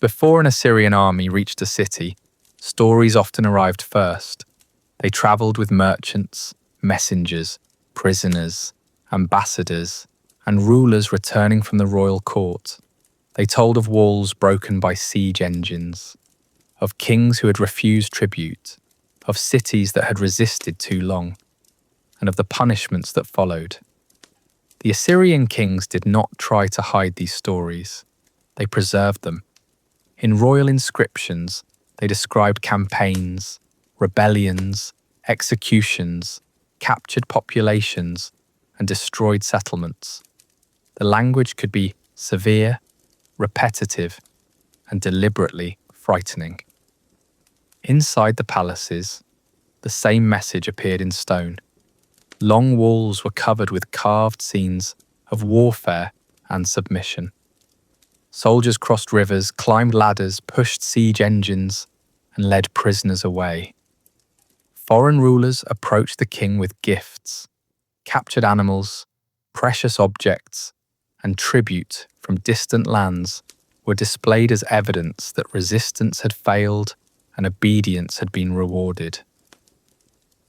Before an Assyrian army reached a city, stories often arrived first. They travelled with merchants, messengers, prisoners, ambassadors, and rulers returning from the royal court. They told of walls broken by siege engines, of kings who had refused tribute, of cities that had resisted too long, and of the punishments that followed. The Assyrian kings did not try to hide these stories. They preserved them. In royal inscriptions, they described campaigns, rebellions, executions, captured populations, and destroyed settlements. The language could be severe, repetitive, and deliberately frightening. Inside the palaces, the same message appeared in stone. Long walls were covered with carved scenes of warfare and submission. Soldiers crossed rivers, climbed ladders, pushed siege engines, and led prisoners away. Foreign rulers approached the king with gifts, captured animals, precious objects, and tribute from distant lands were displayed as evidence that resistance had failed and obedience had been rewarded.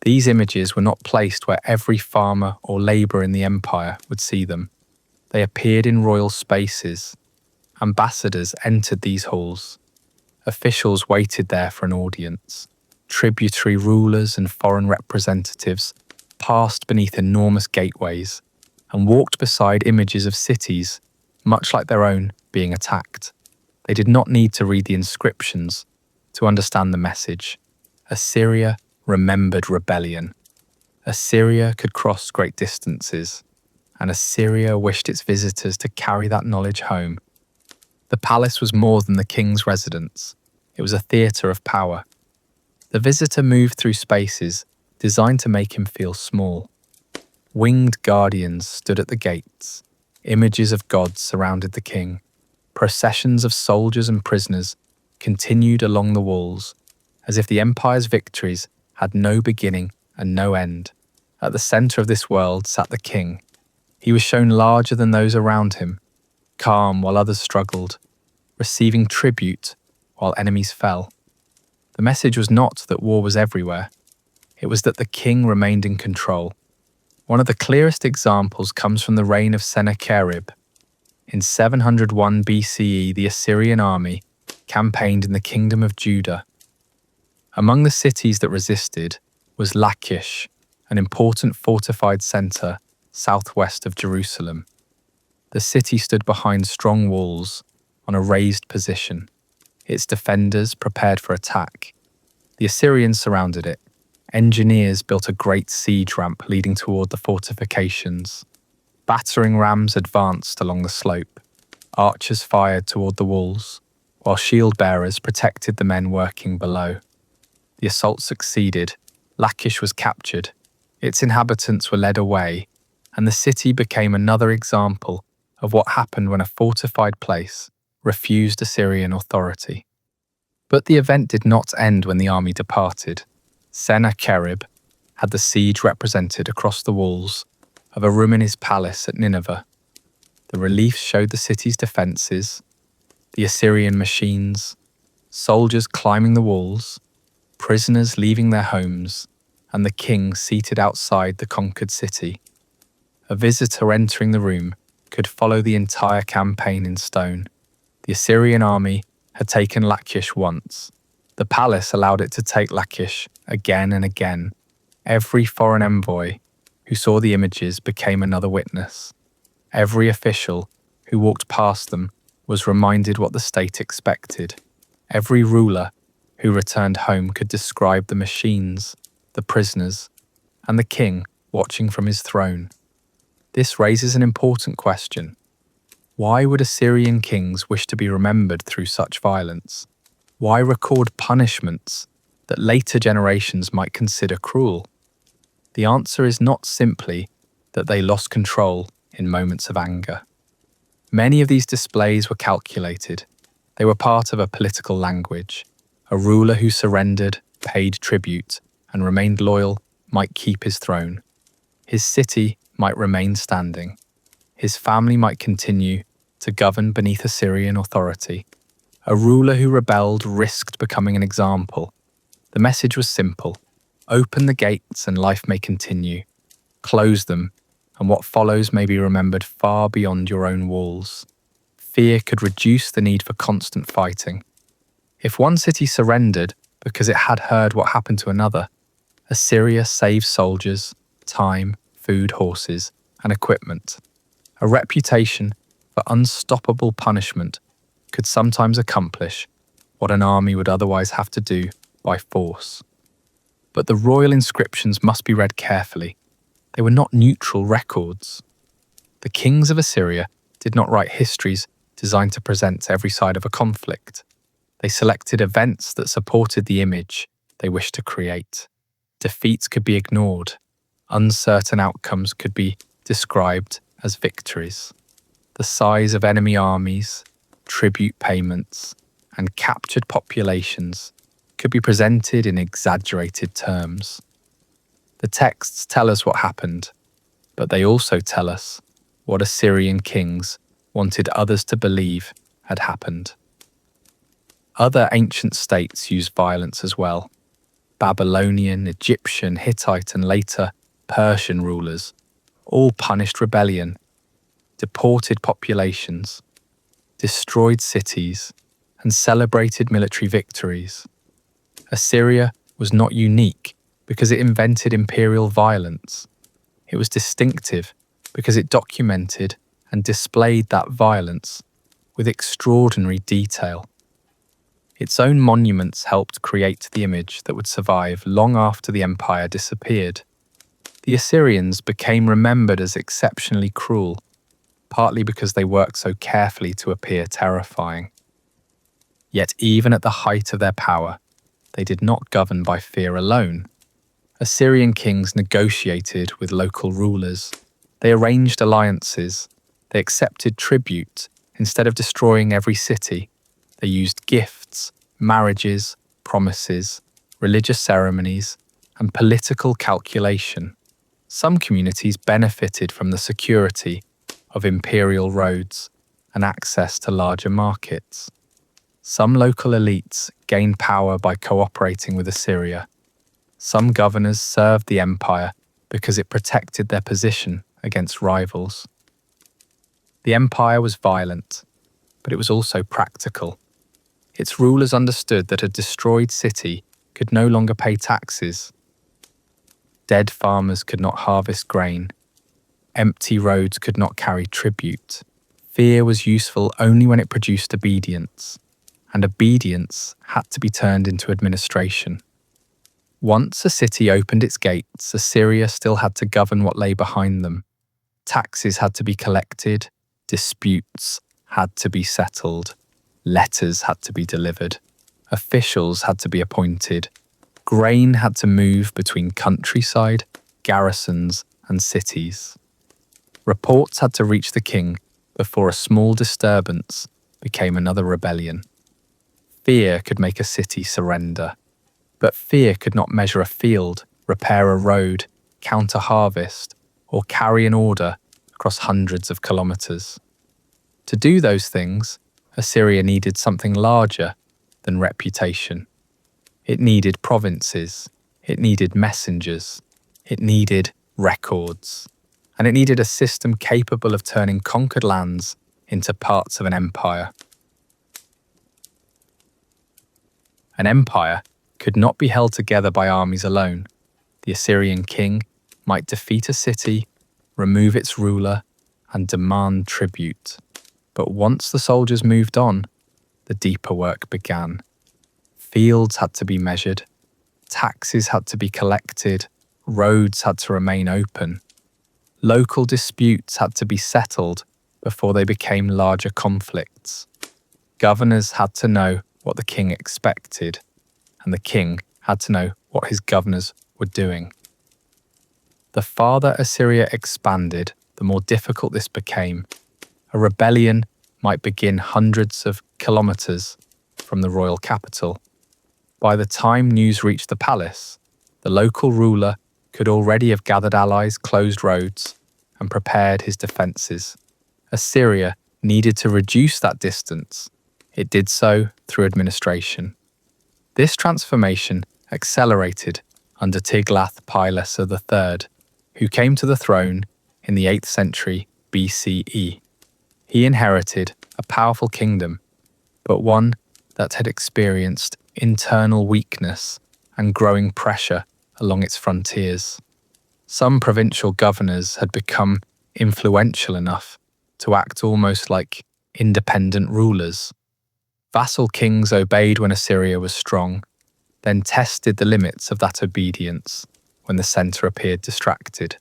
These images were not placed where every farmer or labourer in the empire would see them. They appeared in royal spaces. Ambassadors entered these halls. Officials waited there for an audience. Tributary rulers and foreign representatives passed beneath enormous gateways and walked beside images of cities, much like their own, being attacked. They did not need to read the inscriptions to understand the message. Assyria remembered rebellion. Assyria could cross great distances, and Assyria wished its visitors to carry that knowledge home. The palace was more than the king's residence. It was a theatre of power. The visitor moved through spaces designed to make him feel small. Winged guardians stood at the gates. Images of gods surrounded the king. Processions of soldiers and prisoners continued along the walls, as if the empire's victories had no beginning and no end. At the centre of this world sat the king. He was shown larger than those around him, calm while others struggled, receiving tribute while enemies fell. The message was not that war was everywhere. It was that the king remained in control. One of the clearest examples comes from the reign of Sennacherib. In 701 BCE, the Assyrian army campaigned in the kingdom of Judah. Among the cities that resisted was Lachish, an important fortified centre southwest of Jerusalem. The city stood behind strong walls on a raised position. Its defenders prepared for attack. The Assyrians surrounded it. Engineers built a great siege ramp leading toward the fortifications. Battering rams advanced along the slope. Archers fired toward the walls, while shield bearers protected the men working below. The assault succeeded. Lachish was captured. Its inhabitants were led away, and the city became another example of what happened when a fortified place refused Assyrian authority. But the event did not end when the army departed. Sennacherib had the siege represented across the walls of a room in his palace at Nineveh. The reliefs showed the city's defences, the Assyrian machines, soldiers climbing the walls, prisoners leaving their homes, and the king seated outside the conquered city. A visitor entering the room could follow the entire campaign in stone. The Assyrian army had taken Lachish once. The palace allowed it to take Lachish again and again. Every foreign envoy who saw the images became another witness. Every official who walked past them was reminded what the state expected. Every ruler who returned home could describe the machines, the prisoners, and the king watching from his throne. This raises an important question. Why would Assyrian kings wish to be remembered through such violence? Why record punishments that later generations might consider cruel? The answer is not simply that they lost control in moments of anger. Many of these displays were calculated. They were part of a political language. A ruler who surrendered, paid tribute, and remained loyal might keep his throne. His city might remain standing. His family might continue to govern beneath Assyrian authority. A ruler who rebelled risked becoming an example. The message was simple. Open the gates and life may continue. Close them, and what follows may be remembered far beyond your own walls. Fear could reduce the need for constant fighting. If one city surrendered because it had heard what happened to another, Assyria saved soldiers, time, food, horses, and equipment. A reputation for unstoppable punishment could sometimes accomplish what an army would otherwise have to do by force. But the royal inscriptions must be read carefully. They were not neutral records. The kings of Assyria did not write histories designed to present every side of a conflict. They selected events that supported the image they wished to create. Defeats could be ignored. Uncertain outcomes could be described as victories. The size of enemy armies, tribute payments, and captured populations could be presented in exaggerated terms. The texts tell us what happened, but they also tell us what Assyrian kings wanted others to believe had happened. Other ancient states used violence as well. Babylonian, Egyptian, Hittite, and later Persian rulers all punished rebellion, deported populations, destroyed cities, and celebrated military victories. Assyria was not unique because it invented imperial violence. It was distinctive because it documented and displayed that violence with extraordinary detail. Its own monuments helped create the image that would survive long after the empire disappeared. The Assyrians became remembered as exceptionally cruel, partly because they worked so carefully to appear terrifying. Yet even at the height of their power, they did not govern by fear alone. Assyrian kings negotiated with local rulers. They arranged alliances. They accepted tribute instead of destroying every city. They used gifts, marriages, promises, religious ceremonies, and political calculation. Some communities benefited from the security of imperial roads and access to larger markets. Some local elites gained power by cooperating with Assyria. Some governors served the empire because it protected their position against rivals. The empire was violent, but it was also practical. Its rulers understood that a destroyed city could no longer pay taxes. Dead farmers could not harvest grain. Empty roads could not carry tribute. Fear was useful only when it produced obedience, and obedience had to be turned into administration. Once a city opened its gates, Assyria still had to govern what lay behind them. Taxes had to be collected, disputes had to be settled, letters had to be delivered, officials had to be appointed, grain had to move between countryside, garrisons, and cities. Reports had to reach the king before a small disturbance became another rebellion. Fear could make a city surrender, but fear could not measure a field, repair a road, count a harvest, or carry an order across hundreds of kilometers. To do those things, Assyria needed something larger than reputation. It needed provinces, it needed messengers, it needed records, and it needed a system capable of turning conquered lands into parts of an empire. An empire could not be held together by armies alone. The Assyrian king might defeat a city, remove its ruler, and demand tribute. But once the soldiers moved on, the deeper work began. Fields had to be measured, taxes had to be collected, roads had to remain open. Local disputes had to be settled before they became larger conflicts. Governors had to know what the king expected, and the king had to know what his governors were doing. The farther Assyria expanded, the more difficult this became. A rebellion might begin hundreds of kilometers from the royal capital. By the time news reached the palace, the local ruler could already have gathered allies, closed roads, and prepared his defences. Assyria needed to reduce that distance. It did so through administration. This transformation accelerated under Tiglath-Pileser III, who came to the throne in the 8th century BCE. He inherited a powerful kingdom, but one that had experienced internal weakness and growing pressure along its frontiers. Some provincial governors had become influential enough to act almost like independent rulers. Vassal kings obeyed when Assyria was strong, then tested the limits of that obedience when the centre appeared distracted.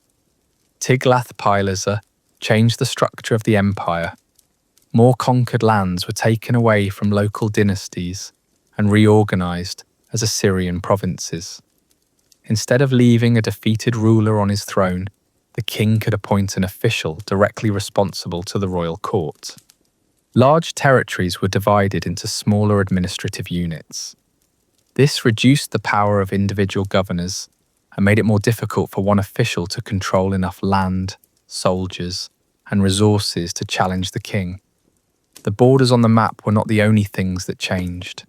Tiglath-Pileser changed the structure of the empire. More conquered lands were taken away from local dynasties and reorganised as Assyrian provinces. Instead of leaving a defeated ruler on his throne, the king could appoint an official directly responsible to the royal court. Large territories were divided into smaller administrative units. This reduced the power of individual governors and made it more difficult for one official to control enough land, soldiers, and resources to challenge the king. The borders on the map were not the only things that changed.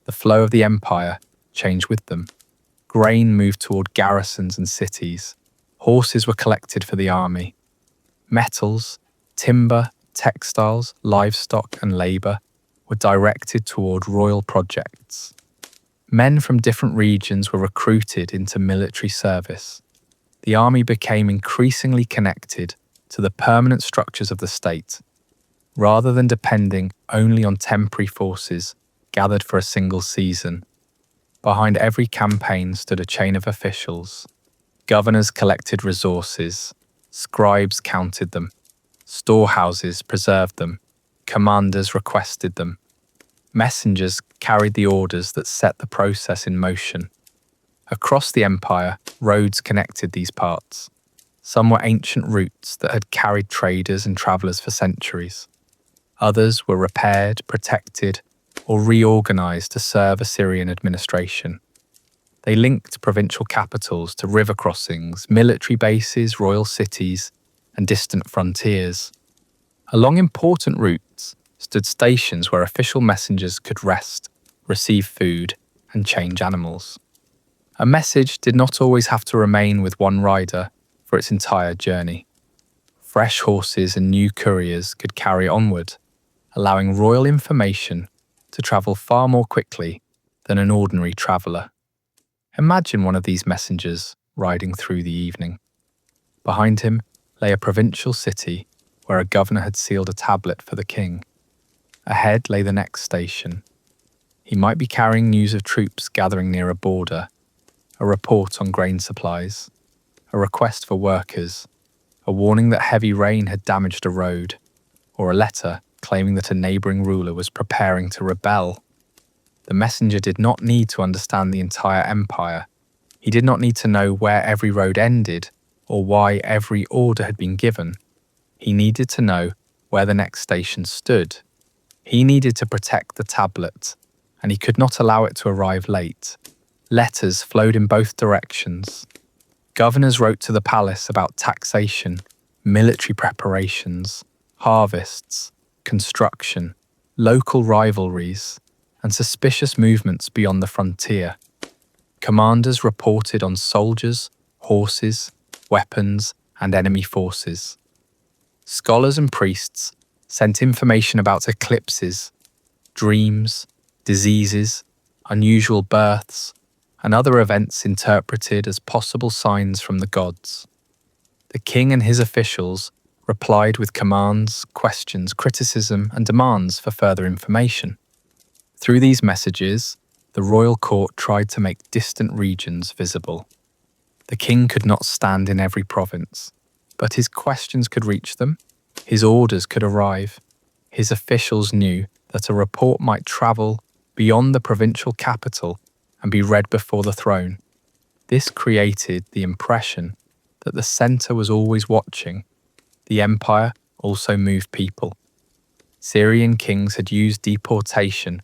The flow of the empire changed with them. Grain moved toward garrisons and cities. Horses were collected for the army. Metals, timber, textiles, livestock, and labour were directed toward royal projects. Men from different regions were recruited into military service. The army became increasingly connected to the permanent structures of the state, rather than depending only on temporary forces gathered for a single season. Behind every campaign stood a chain of officials. Governors collected resources, scribes counted them, storehouses preserved them, commanders requested them. Messengers carried the orders that set the process in motion. Across the empire, roads connected these parts. Some were ancient routes that had carried traders and travellers for centuries. Others were repaired, protected, or reorganised to serve Assyrian administration. They linked provincial capitals to river crossings, military bases, royal cities, and distant frontiers. Along important routes stood stations where official messengers could rest, receive food, and change animals. A message did not always have to remain with one rider for its entire journey. Fresh horses and new couriers could carry onward, allowing royal information to travel far more quickly than an ordinary traveller. Imagine one of these messengers riding through the evening. Behind him lay a provincial city where a governor had sealed a tablet for the king. Ahead lay the next station. He might be carrying news of troops gathering near a border, a report on grain supplies, a request for workers, a warning that heavy rain had damaged a road, or a letter claiming that a neighbouring ruler was preparing to rebel. The messenger did not need to understand the entire empire. He did not need to know where every road ended or why every order had been given. He needed to know where the next station stood. He needed to protect the tablet, and he could not allow it to arrive late. Letters flowed in both directions. Governors wrote to the palace about taxation, military preparations, harvests, construction, local rivalries, and suspicious movements beyond the frontier. Commanders reported on soldiers, horses, weapons, and enemy forces. Scholars and priests sent information about eclipses, dreams, diseases, unusual births, and other events interpreted as possible signs from the gods. The king and his officials replied with commands, questions, criticism, and demands for further information. Through these messages, the royal court tried to make distant regions visible. The king could not stand in every province, but his questions could reach them, his orders could arrive. His officials knew that a report might travel beyond the provincial capital and be read before the throne. This created the impression that the center was always watching. The empire also moved people. Syrian kings had used deportation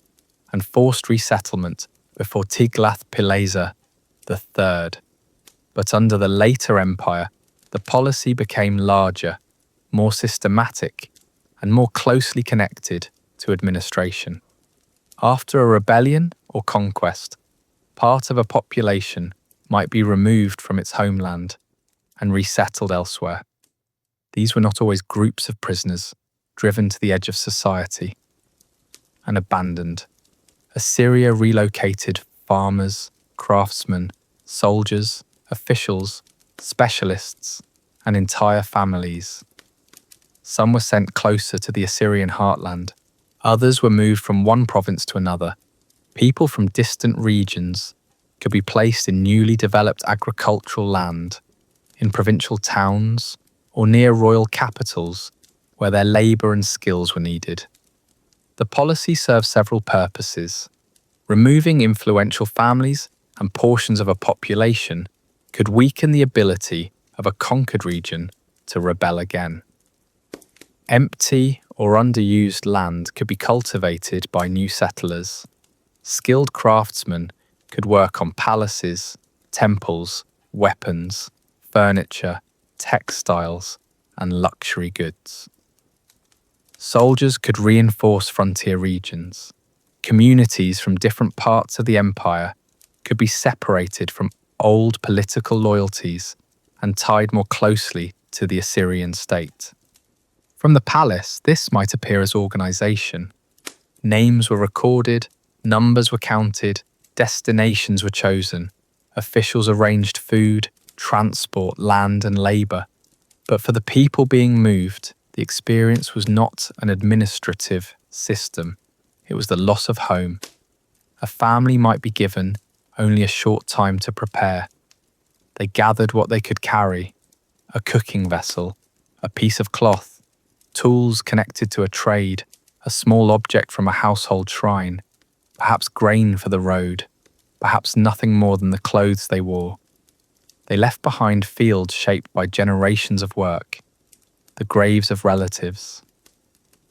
and forced resettlement before Tiglath-Pileser III. But under the later empire, the policy became larger, more systematic, and more closely connected to administration. After a rebellion or conquest, part of a population might be removed from its homeland and resettled elsewhere. These were not always groups of prisoners driven to the edge of society and abandoned. Assyria relocated farmers, craftsmen, soldiers, officials, specialists, and entire families. Some were sent closer to the Assyrian heartland. Others were moved from one province to another. People from distant regions could be placed in newly developed agricultural land, in provincial towns, or near royal capitals where their labour and skills were needed. The policy served several purposes. Removing influential families and portions of a population could weaken the ability of a conquered region to rebel again. Empty or underused land could be cultivated by new settlers. Skilled craftsmen could work on palaces, temples, weapons, furniture, textiles, and luxury goods. Soldiers could reinforce frontier regions. Communities from different parts of the empire could be separated from old political loyalties and tied more closely to the Assyrian state. From the palace, this might appear as organization. Names were recorded, numbers were counted, destinations were chosen. Officials arranged food, transport, land, and labor. But for the people being moved, the experience was not an administrative system. It was the loss of home. A family might be given only a short time to prepare. They gathered what they could carry: a cooking vessel, a piece of cloth, tools connected to a trade, a small object from a household shrine, perhaps grain for the road, perhaps nothing more than the clothes they wore. They left behind fields shaped by generations of work, the graves of relatives,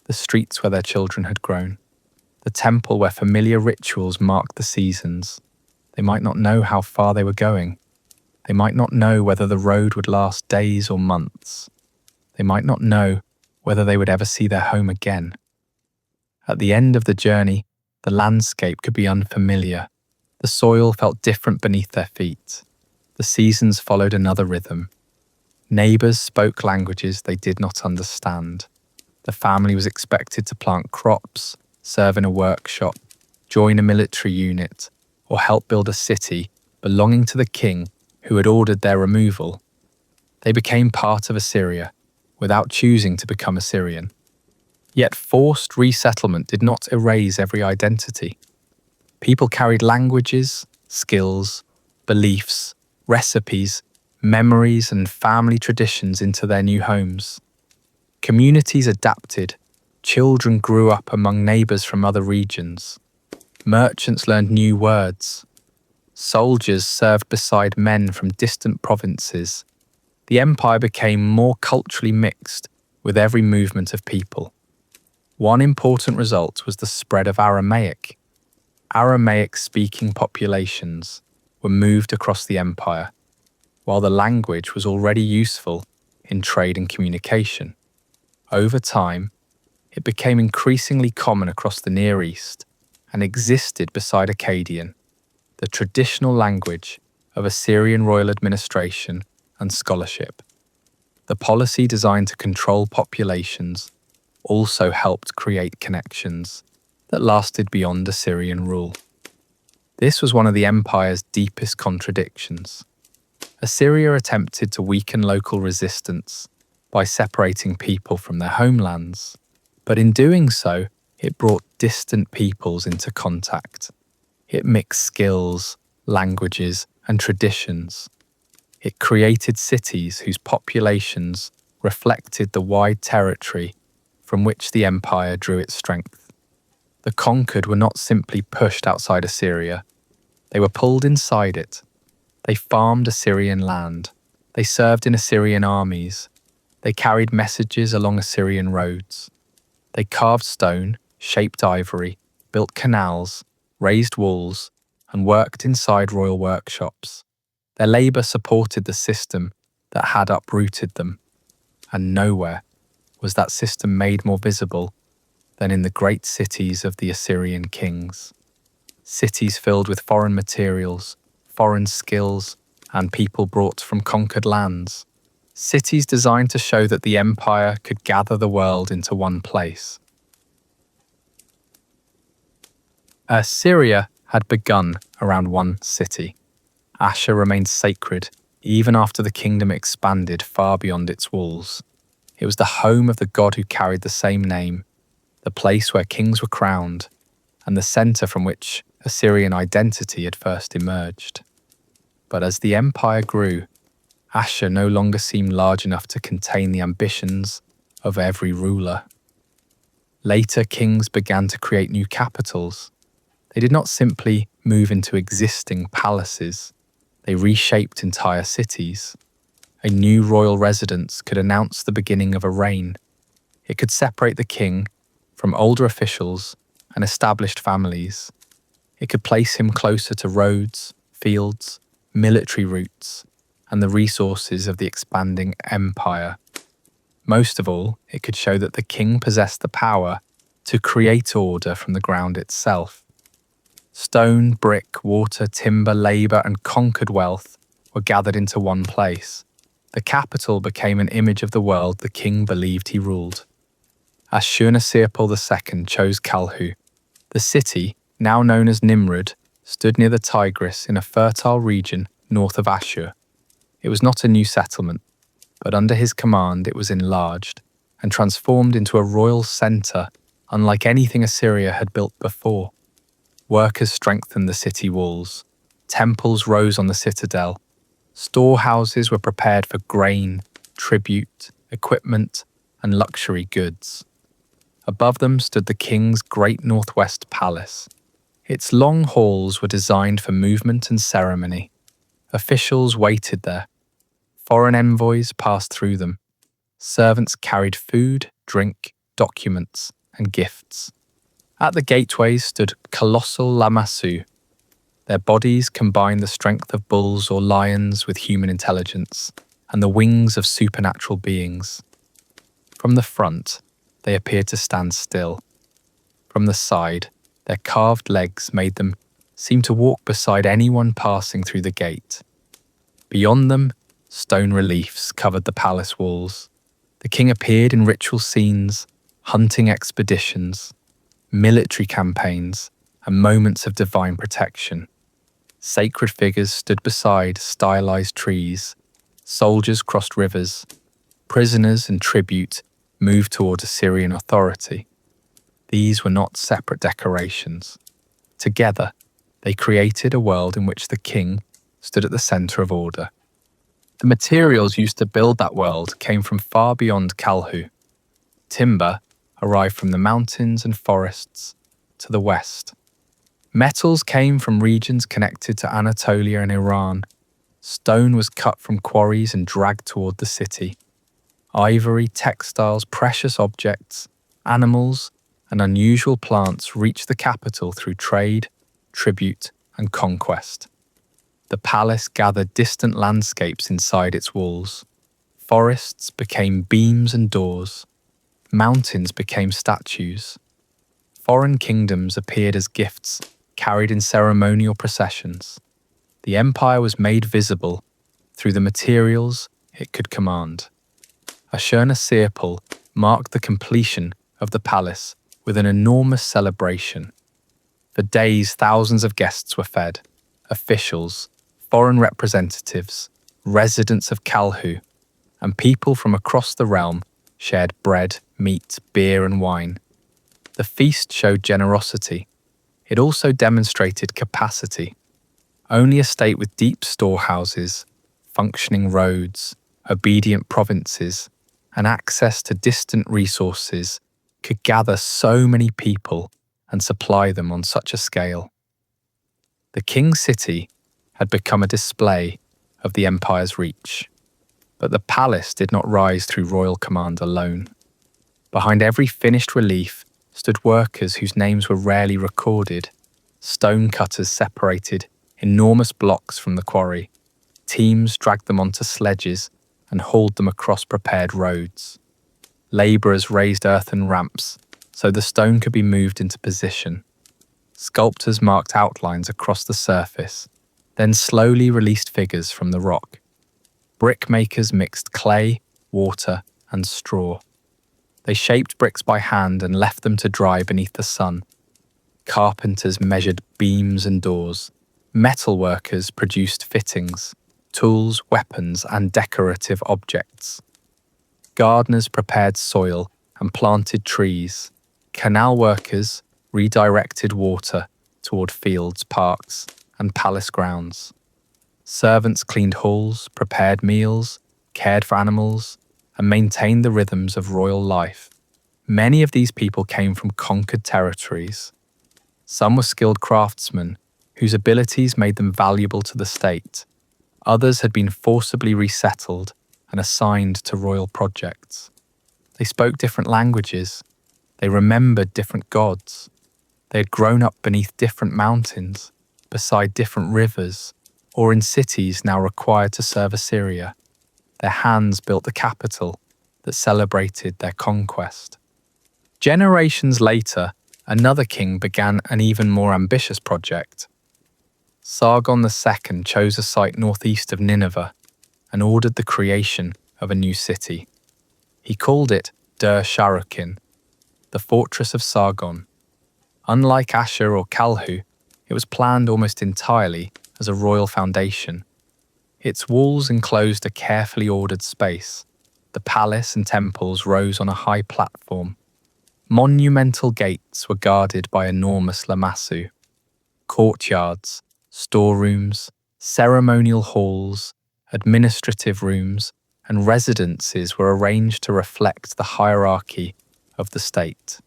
the streets where their children had grown, the temple where familiar rituals marked the seasons. They might not know how far they were going. They might not know whether the road would last days or months. They might not know whether they would ever see their home again. At the end of the journey, the landscape could be unfamiliar. The soil felt different beneath their feet. The seasons followed another rhythm. Neighbours spoke languages they did not understand. The family was expected to plant crops, serve in a workshop, join a military unit, or help build a city belonging to the king who had ordered their removal. They became part of Assyria without choosing to become Assyrian. Yet forced resettlement did not erase every identity. People carried languages, skills, beliefs, recipes, memories, and family traditions into their new homes. Communities adapted. Children grew up among neighbours from other regions. Merchants learned new words. Soldiers served beside men from distant provinces. The empire became more culturally mixed with every movement of people. One important result was the spread of Aramaic. Aramaic-speaking populations were moved across the empire, while the language was already useful in trade and communication. Over time, it became increasingly common across the Near East and existed beside Akkadian, the traditional language of Assyrian royal administration and scholarship. The policy designed to control populations also helped create connections that lasted beyond Assyrian rule. This was one of the empire's deepest contradictions. Assyria attempted to weaken local resistance by separating people from their homelands, but in doing so, it brought distant peoples into contact. It mixed skills, languages, and traditions. It created cities whose populations reflected the wide territory from which the empire drew its strength. The conquered were not simply pushed outside Assyria, they were pulled inside it. They farmed Assyrian land. They served in Assyrian armies. They carried messages along Assyrian roads. They carved stone, shaped ivory, built canals, raised walls, and worked inside royal workshops. Their labour supported the system that had uprooted them, and nowhere was that system made more visible than in the great cities of the Assyrian kings. Cities filled with foreign materials, foreign skills, and people brought from conquered lands. Cities designed to show that the empire could gather the world into one place. Assyria had begun around one city. Ashur remained sacred even after the kingdom expanded far beyond its walls. It was the home of the god who carried the same name, the place where kings were crowned, and the centre from which Assyrian identity had first emerged. But as the empire grew, Ashur no longer seemed large enough to contain the ambitions of every ruler. Later, kings began to create new capitals. They did not simply move into existing palaces, they reshaped entire cities. A new royal residence could announce the beginning of a reign. It could separate the king from older officials and established families. It could place him closer to roads, fields, military routes, and the resources of the expanding empire. Most of all, it could show that the king possessed the power to create order from the ground itself. Stone, brick, water, timber, labour, and conquered wealth were gathered into one place. The capital became an image of the world the king believed he ruled. Ashurnasirpal II chose Kalhu. The city, now known as Nimrud, stood near the Tigris in a fertile region north of Ashur. It was not a new settlement, but under his command it was enlarged and transformed into a royal centre unlike anything Assyria had built before. Workers strengthened the city walls. Temples rose on the citadel. Storehouses were prepared for grain, tribute, equipment, and luxury goods. Above them stood the king's great northwest palace. Its long halls were designed for movement and ceremony. Officials waited there. Foreign envoys passed through them. Servants carried food, drink, documents, and gifts. At the gateways stood colossal lamassu. Their bodies combined the strength of bulls or lions with human intelligence and the wings of supernatural beings. From the front, they appeared to stand still. From the side, their carved legs made them seem to walk beside anyone passing through the gate. Beyond them, stone reliefs covered the palace walls. The king appeared in ritual scenes, hunting expeditions, military campaigns, and moments of divine protection. Sacred figures stood beside stylized trees. Soldiers crossed rivers. Prisoners and tribute moved toward Assyrian authority. These were not separate decorations. Together, they created a world in which the king stood at the center of order. The materials used to build that world came from far beyond Kalhu. Timber arrived from the mountains and forests to the west. Metals came from regions connected to Anatolia and Iran. Stone was cut from quarries and dragged toward the city. Ivory, textiles, precious objects, animals, and unusual plants reached the capital through trade, tribute, and conquest. The palace gathered distant landscapes inside its walls. Forests became beams and doors. Mountains became statues. Foreign kingdoms appeared as gifts carried in ceremonial processions. The empire was made visible through the materials it could command. Ashurnasirpal marked the completion of the palace with an enormous celebration. For days, thousands of guests were fed. Officials, foreign representatives, residents of Kalhu, and people from across the realm shared bread, meat, beer, and wine. The feast showed generosity. It also demonstrated capacity. Only a state with deep storehouses, functioning roads, obedient provinces, and access to distant resources could gather so many people and supply them on such a scale. The king's city had become a display of the empire's reach, but the palace did not rise through royal command alone. Behind every finished relief stood workers whose names were rarely recorded. Stone cutters separated enormous blocks from the quarry. Teams dragged them onto sledges and hauled them across prepared roads. Labourers raised earthen ramps so the stone could be moved into position. Sculptors marked outlines across the surface, then slowly released figures from the rock. Brickmakers mixed clay, water, and straw. They shaped bricks by hand and left them to dry beneath the sun. Carpenters measured beams and doors. Metalworkers produced fittings, tools, weapons, and decorative objects. Gardeners prepared soil and planted trees. Canal workers redirected water toward fields, parks, and palace grounds. Servants cleaned halls, prepared meals, cared for animals, and maintained the rhythms of royal life. Many of these people came from conquered territories. Some were skilled craftsmen whose abilities made them valuable to the state. Others had been forcibly resettled and assigned to royal projects. They spoke different languages. They remembered different gods. They had grown up beneath different mountains, beside different rivers, or in cities now required to serve Assyria. Their hands built the capital that celebrated their conquest. Generations later, another king began an even more ambitious project. Sargon II chose a site northeast of Nineveh and ordered the creation of a new city. He called it Dur-Sharrukin, the fortress of Sargon. Unlike Ashur or Kalhu, it was planned almost entirely as a royal foundation. Its walls enclosed a carefully ordered space. The palace and temples rose on a high platform. Monumental gates were guarded by enormous lamassu. Courtyards, storerooms, ceremonial halls, administrative rooms, and residences were arranged to reflect the hierarchy of the state.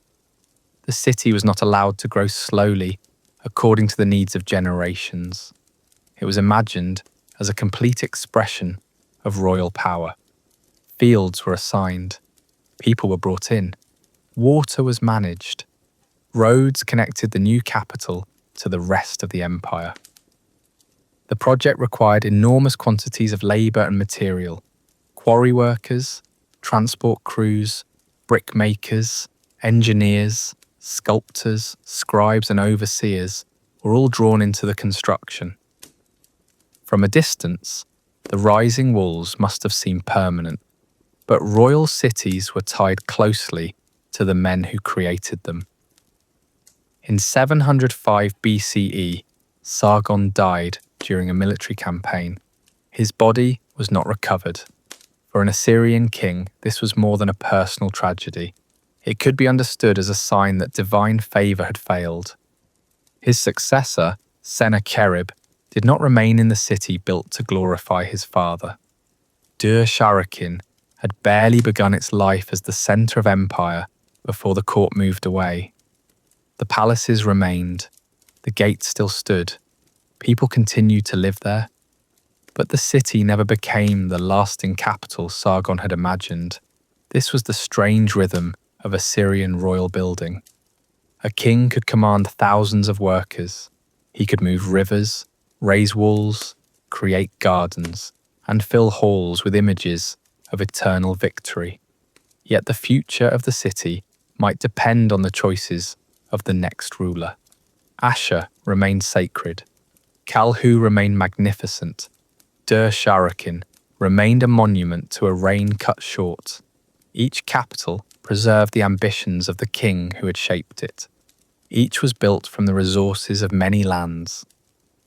The city was not allowed to grow slowly according to the needs of generations. It was imagined as a complete expression of royal power. Fields were assigned. People were brought in. Water was managed. Roads connected the new capital to the rest of the empire. The project required enormous quantities of labour and material. Quarry workers, transport crews, brickmakers, engineers, sculptors, scribes, and overseers were all drawn into the construction. From a distance, the rising walls must have seemed permanent, but royal cities were tied closely to the men who created them. In 705 BCE, Sargon died during a military campaign. His body was not recovered. For an Assyrian king, this was more than a personal tragedy. It could be understood as a sign that divine favour had failed. His successor, Sennacherib, did not remain in the city built to glorify his father. Dur-Sharrukin had barely begun its life as the centre of empire before the court moved away. The palaces remained. The gates still stood. People continued to live there. But the city never became the lasting capital Sargon had imagined. This was the strange rhythm of Assyrian royal building. A king could command thousands of workers. He could move rivers, raise walls, create gardens, and fill halls with images of eternal victory. Yet the future of the city might depend on the choices of the next ruler. Ashur remained sacred. Kalhu remained magnificent. Dur-Sharrukin remained a monument to a reign cut short. Each capital preserved the ambitions of the king who had shaped it. Each was built from the resources of many lands.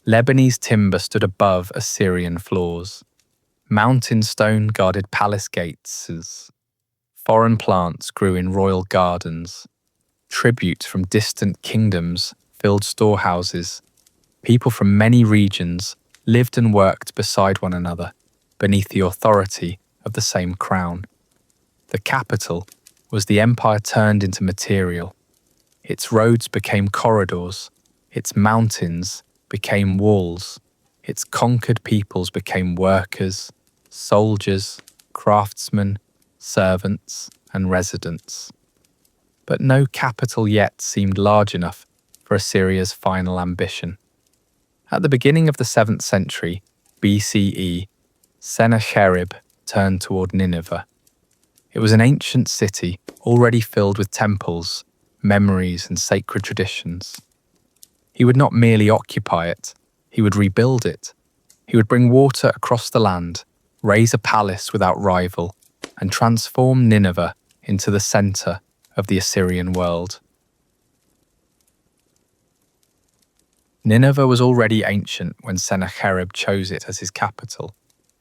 Lebanese timber stood above Assyrian floors. Mountain stone guarded palace gates as foreign plants grew in royal gardens. Tribute from distant kingdoms filled storehouses. People from many regions lived and worked beside one another, beneath the authority of the same crown. The capital was the empire turned into material. Its roads became corridors, its mountains became walls, its conquered peoples became workers, soldiers, craftsmen, servants, and residents. But no capital yet seemed large enough for Assyria's final ambition. At the beginning of the 7th century BCE, Sennacherib turned toward Nineveh. It was an ancient city already filled with temples, memories, and sacred traditions. He would not merely occupy it, he would rebuild it. He would bring water across the land, raise a palace without rival, and transform Nineveh into the center of the Assyrian world. Nineveh was already ancient when Sennacherib chose it as his capital.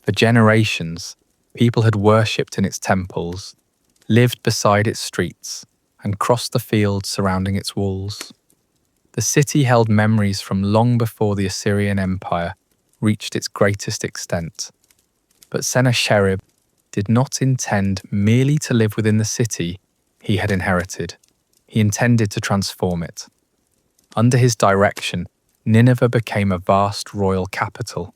For generations, people had worshipped in its temples, lived beside its streets, and crossed the fields surrounding its walls. The city held memories from long before the Assyrian Empire reached its greatest extent. But Sennacherib did not intend merely to live within the city he had inherited. He intended to transform it. Under his direction, Nineveh became a vast royal capital.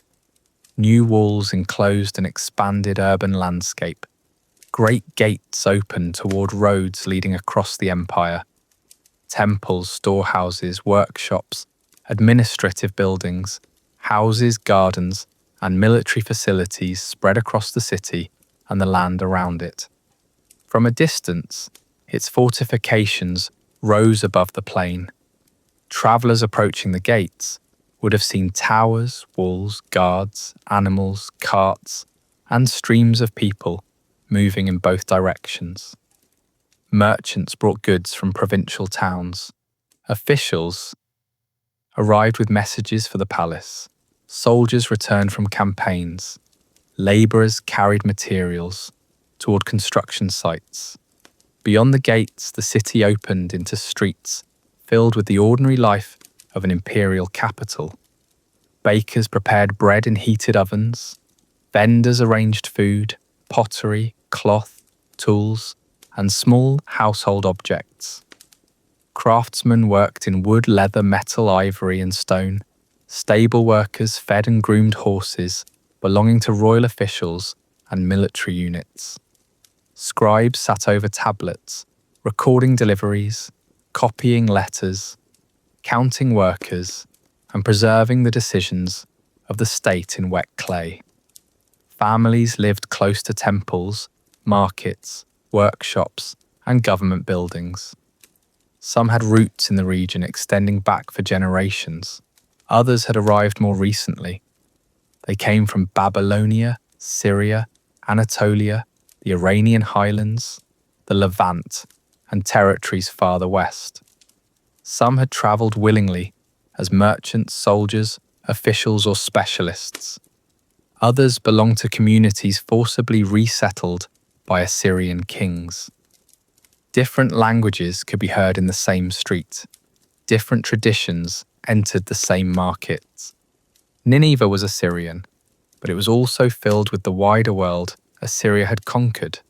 New walls enclosed an expanded urban landscape. Great gates opened toward roads leading across the empire. Temples, storehouses, workshops, administrative buildings, houses, gardens, and military facilities spread across the city and the land around it. From a distance, its fortifications rose above the plain. Travelers approaching the gates would have seen towers, walls, guards, animals, carts, and streams of people moving in both directions. Merchants brought goods from provincial towns. Officials arrived with messages for the palace. Soldiers returned from campaigns. Labourers carried materials toward construction sites. Beyond the gates, the city opened into streets filled with the ordinary life of an imperial capital. Bakers prepared bread in heated ovens. Vendors arranged food, pottery, cloth, tools, and small household objects. Craftsmen worked in wood, leather, metal, ivory, and stone. Stable workers fed and groomed horses belonging to royal officials and military units. Scribes sat over tablets, recording deliveries, copying letters, counting workers, and preserving the decisions of the state in wet clay. Families lived close to temples, markets, workshops, and government buildings. Some had roots in the region extending back for generations. Others had arrived more recently. They came from Babylonia, Syria, Anatolia, the Iranian highlands, the Levant, and territories farther west. Some had travelled willingly as merchants, soldiers, officials, or specialists. Others belonged to communities forcibly resettled by Assyrian kings. Different languages could be heard in the same street. Different traditions entered the same markets. Nineveh was Assyrian, but it was also filled with the wider world Assyria had conquered.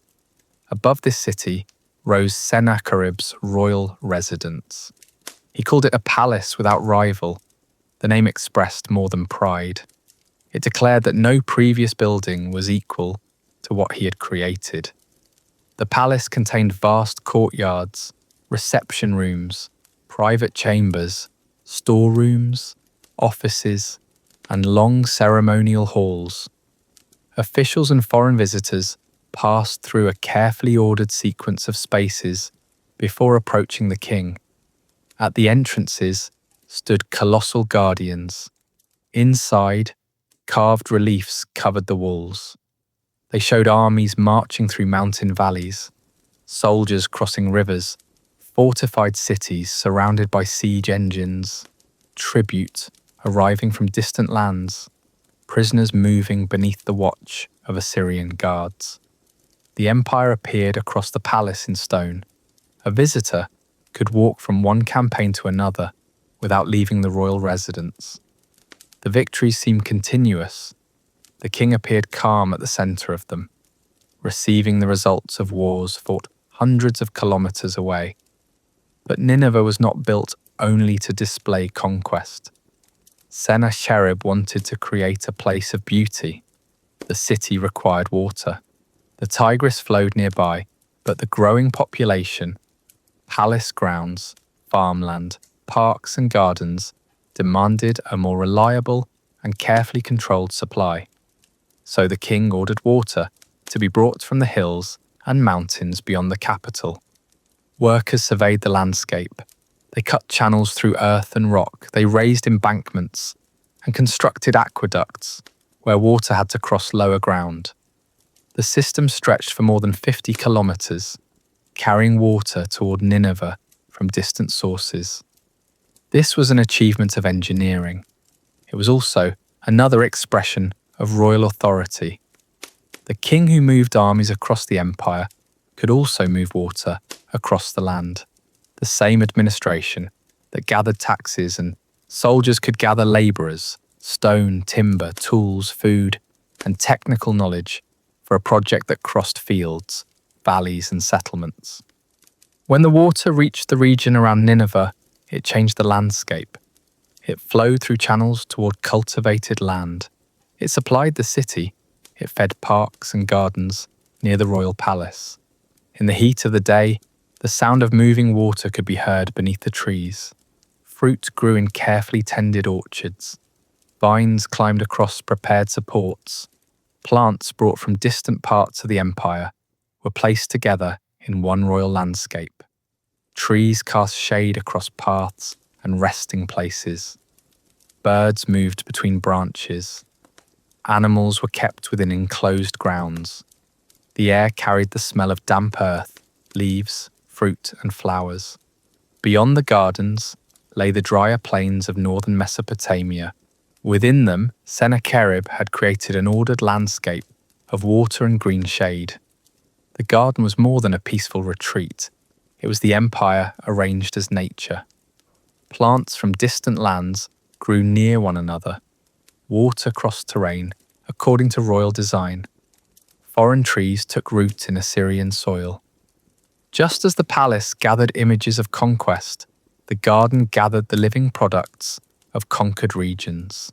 Above this city rose Sennacherib's royal residence. He called it a palace without rival. The name expressed more than pride. It declared that no previous building was equal to what he had created. The palace contained vast courtyards, reception rooms, private chambers, storerooms, offices, and long ceremonial halls. Officials and foreign visitors passed through a carefully ordered sequence of spaces before approaching the king. At the entrances stood colossal guardians. Inside, carved reliefs covered the walls. They showed armies marching through mountain valleys, soldiers crossing rivers, fortified cities surrounded by siege engines, tribute arriving from distant lands, prisoners moving beneath the watch of Assyrian guards. The empire appeared across the palace in stone. A visitor could walk from one campaign to another without leaving the royal residence. The victories seemed continuous. The king appeared calm at the centre of them, receiving the results of wars fought hundreds of kilometres away. But Nineveh was not built only to display conquest. Sennacherib wanted to create a place of beauty. The city required water. The Tigris flowed nearby, but the growing population, palace grounds, farmland, parks and gardens demanded a more reliable and carefully controlled supply. So the king ordered water to be brought from the hills and mountains beyond the capital. Workers surveyed the landscape. They cut channels through earth and rock. They raised embankments and constructed aqueducts where water had to cross lower ground. The system stretched for more than 50 kilometres, carrying water toward Nineveh from distant sources. This was an achievement of engineering. It was also another expression of royal authority. The king who moved armies across the empire could also move water across the land. The same administration that gathered taxes and soldiers could gather labourers, stone, timber, tools, food, and technical knowledge for a project that crossed fields, valleys, and settlements. When the water reached the region around Nineveh, it changed the landscape. It flowed through channels toward cultivated land. It supplied the city. It fed parks and gardens near the royal palace. In the heat of the day, the sound of moving water could be heard beneath the trees. Fruit grew in carefully tended orchards. Vines climbed across prepared supports. Plants brought from distant parts of the empire were placed together in one royal landscape. Trees cast shade across paths and resting places. Birds moved between branches. Animals were kept within enclosed grounds. The air carried the smell of damp earth, leaves, fruit and flowers. Beyond the gardens lay the drier plains of northern Mesopotamia. Within them, Sennacherib had created an ordered landscape of water and green shade. The garden was more than a peaceful retreat. It was the empire arranged as nature. Plants from distant lands grew near one another. Water crossed terrain according to royal design. Foreign trees took root in Assyrian soil. Just as the palace gathered images of conquest, the garden gathered the living products of conquered regions.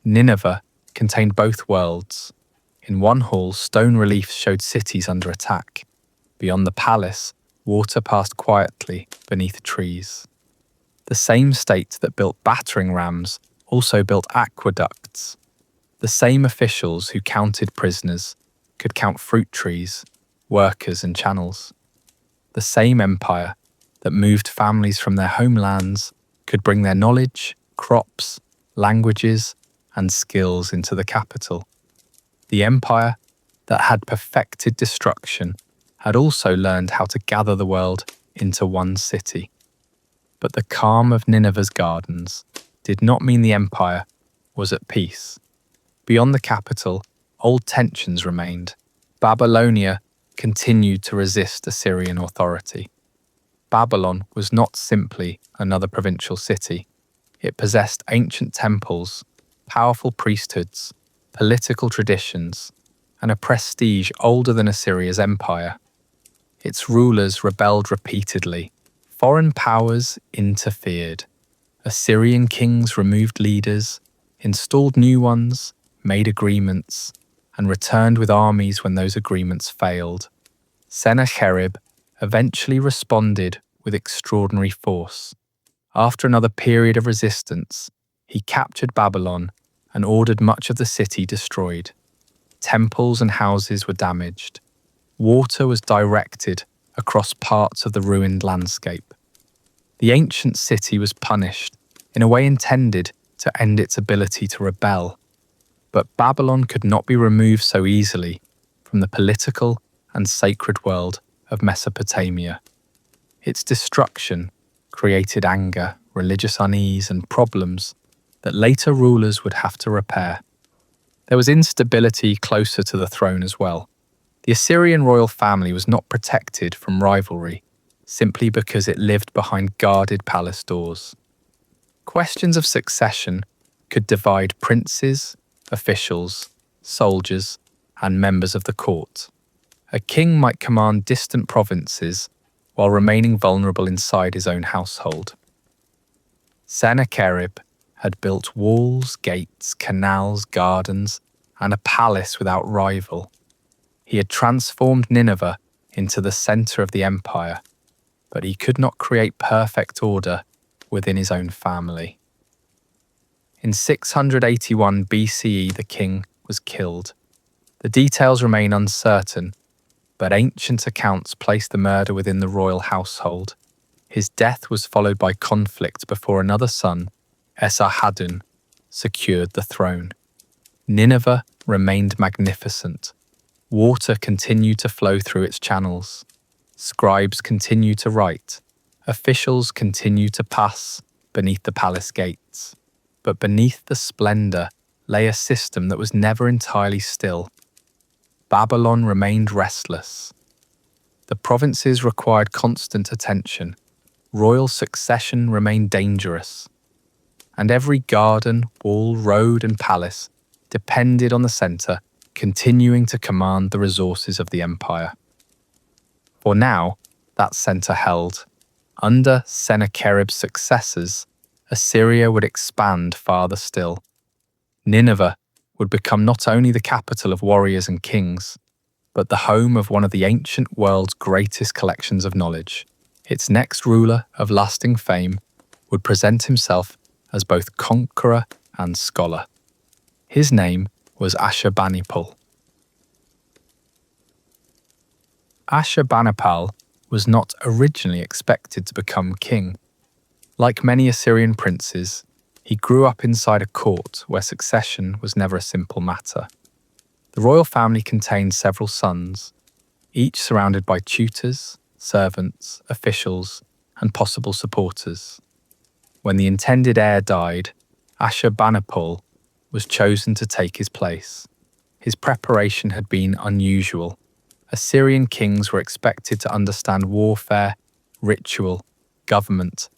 Nineveh contained both worlds. In one hall, stone reliefs showed cities under attack. Beyond the palace, water passed quietly beneath trees. The same state that built battering rams also built aqueducts. The same officials who counted prisoners could count fruit trees, workers and channels. The same empire that moved families from their homelands could bring their knowledge, crops, languages, and skills into the capital. The empire that had perfected destruction had also learned how to gather the world into one city. But the calm of Nineveh's gardens did not mean the empire was at peace. Beyond the capital, old tensions remained. Babylonia continued to resist Assyrian authority. Babylon was not simply another provincial city. It possessed ancient temples, powerful priesthoods, political traditions, and a prestige older than Assyria's empire. Its rulers rebelled repeatedly. Foreign powers interfered. Assyrian kings removed leaders, installed new ones, made agreements, and returned with armies when those agreements failed. Sennacherib eventually responded with extraordinary force. After another period of resistance, he captured Babylon and ordered much of the city destroyed. Temples and houses were damaged. Water was directed across parts of the ruined landscape. The ancient city was punished, in a way intended to end its ability to rebel. But Babylon could not be removed so easily from the political and sacred world of Mesopotamia. Its destruction created anger, religious unease, and problems that later rulers would have to repair. There was instability closer to the throne as well. The Assyrian royal family was not protected from rivalry, simply because it lived behind guarded palace doors. Questions of succession could divide princes, officials, soldiers, and members of the court. A king might command distant provinces while remaining vulnerable inside his own household. Sennacherib had built walls, gates, canals, gardens, and a palace without rival. He had transformed Nineveh into the center of the empire, but he could not create perfect order within his own family. In 681 BCE, the king was killed. The details remain uncertain, but ancient accounts place the murder within the royal household. His death was followed by conflict before another son, Esarhaddon, secured the throne. Nineveh remained magnificent. Water continued to flow through its channels. Scribes continued to write. Officials continued to pass beneath the palace gates. But beneath the splendor lay a system that was never entirely still. Babylon remained restless. The provinces required constant attention. Royal succession remained dangerous. And every garden, wall, road, and palace depended on the center continuing to command the resources of the empire. For now, that center held. Under Sennacherib's successors, Assyria would expand farther still. Nineveh would become not only the capital of warriors and kings, but the home of one of the ancient world's greatest collections of knowledge. Its next ruler of lasting fame would present himself as both conqueror and scholar. His name was Ashurbanipal. Ashurbanipal was not originally expected to become king. Like many Assyrian princes, he grew up inside a court where succession was never a simple matter. The royal family contained several sons, each surrounded by tutors, servants, officials, and possible supporters. When the intended heir died, Ashurbanipal was chosen to take his place. His preparation had been unusual. Assyrian kings were expected to understand warfare, ritual, government,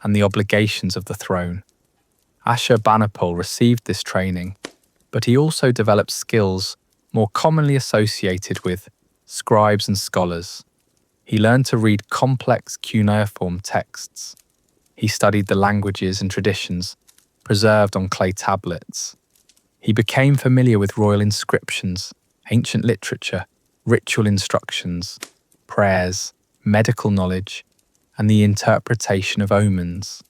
and the obligations of the throne. Ashurbanipal received this training, but he also developed skills more commonly associated with scribes and scholars. He learned to read complex cuneiform texts. He studied the languages and traditions preserved on clay tablets. He became familiar with royal inscriptions, ancient literature, ritual instructions, prayers, medical knowledge, and the interpretation of omens.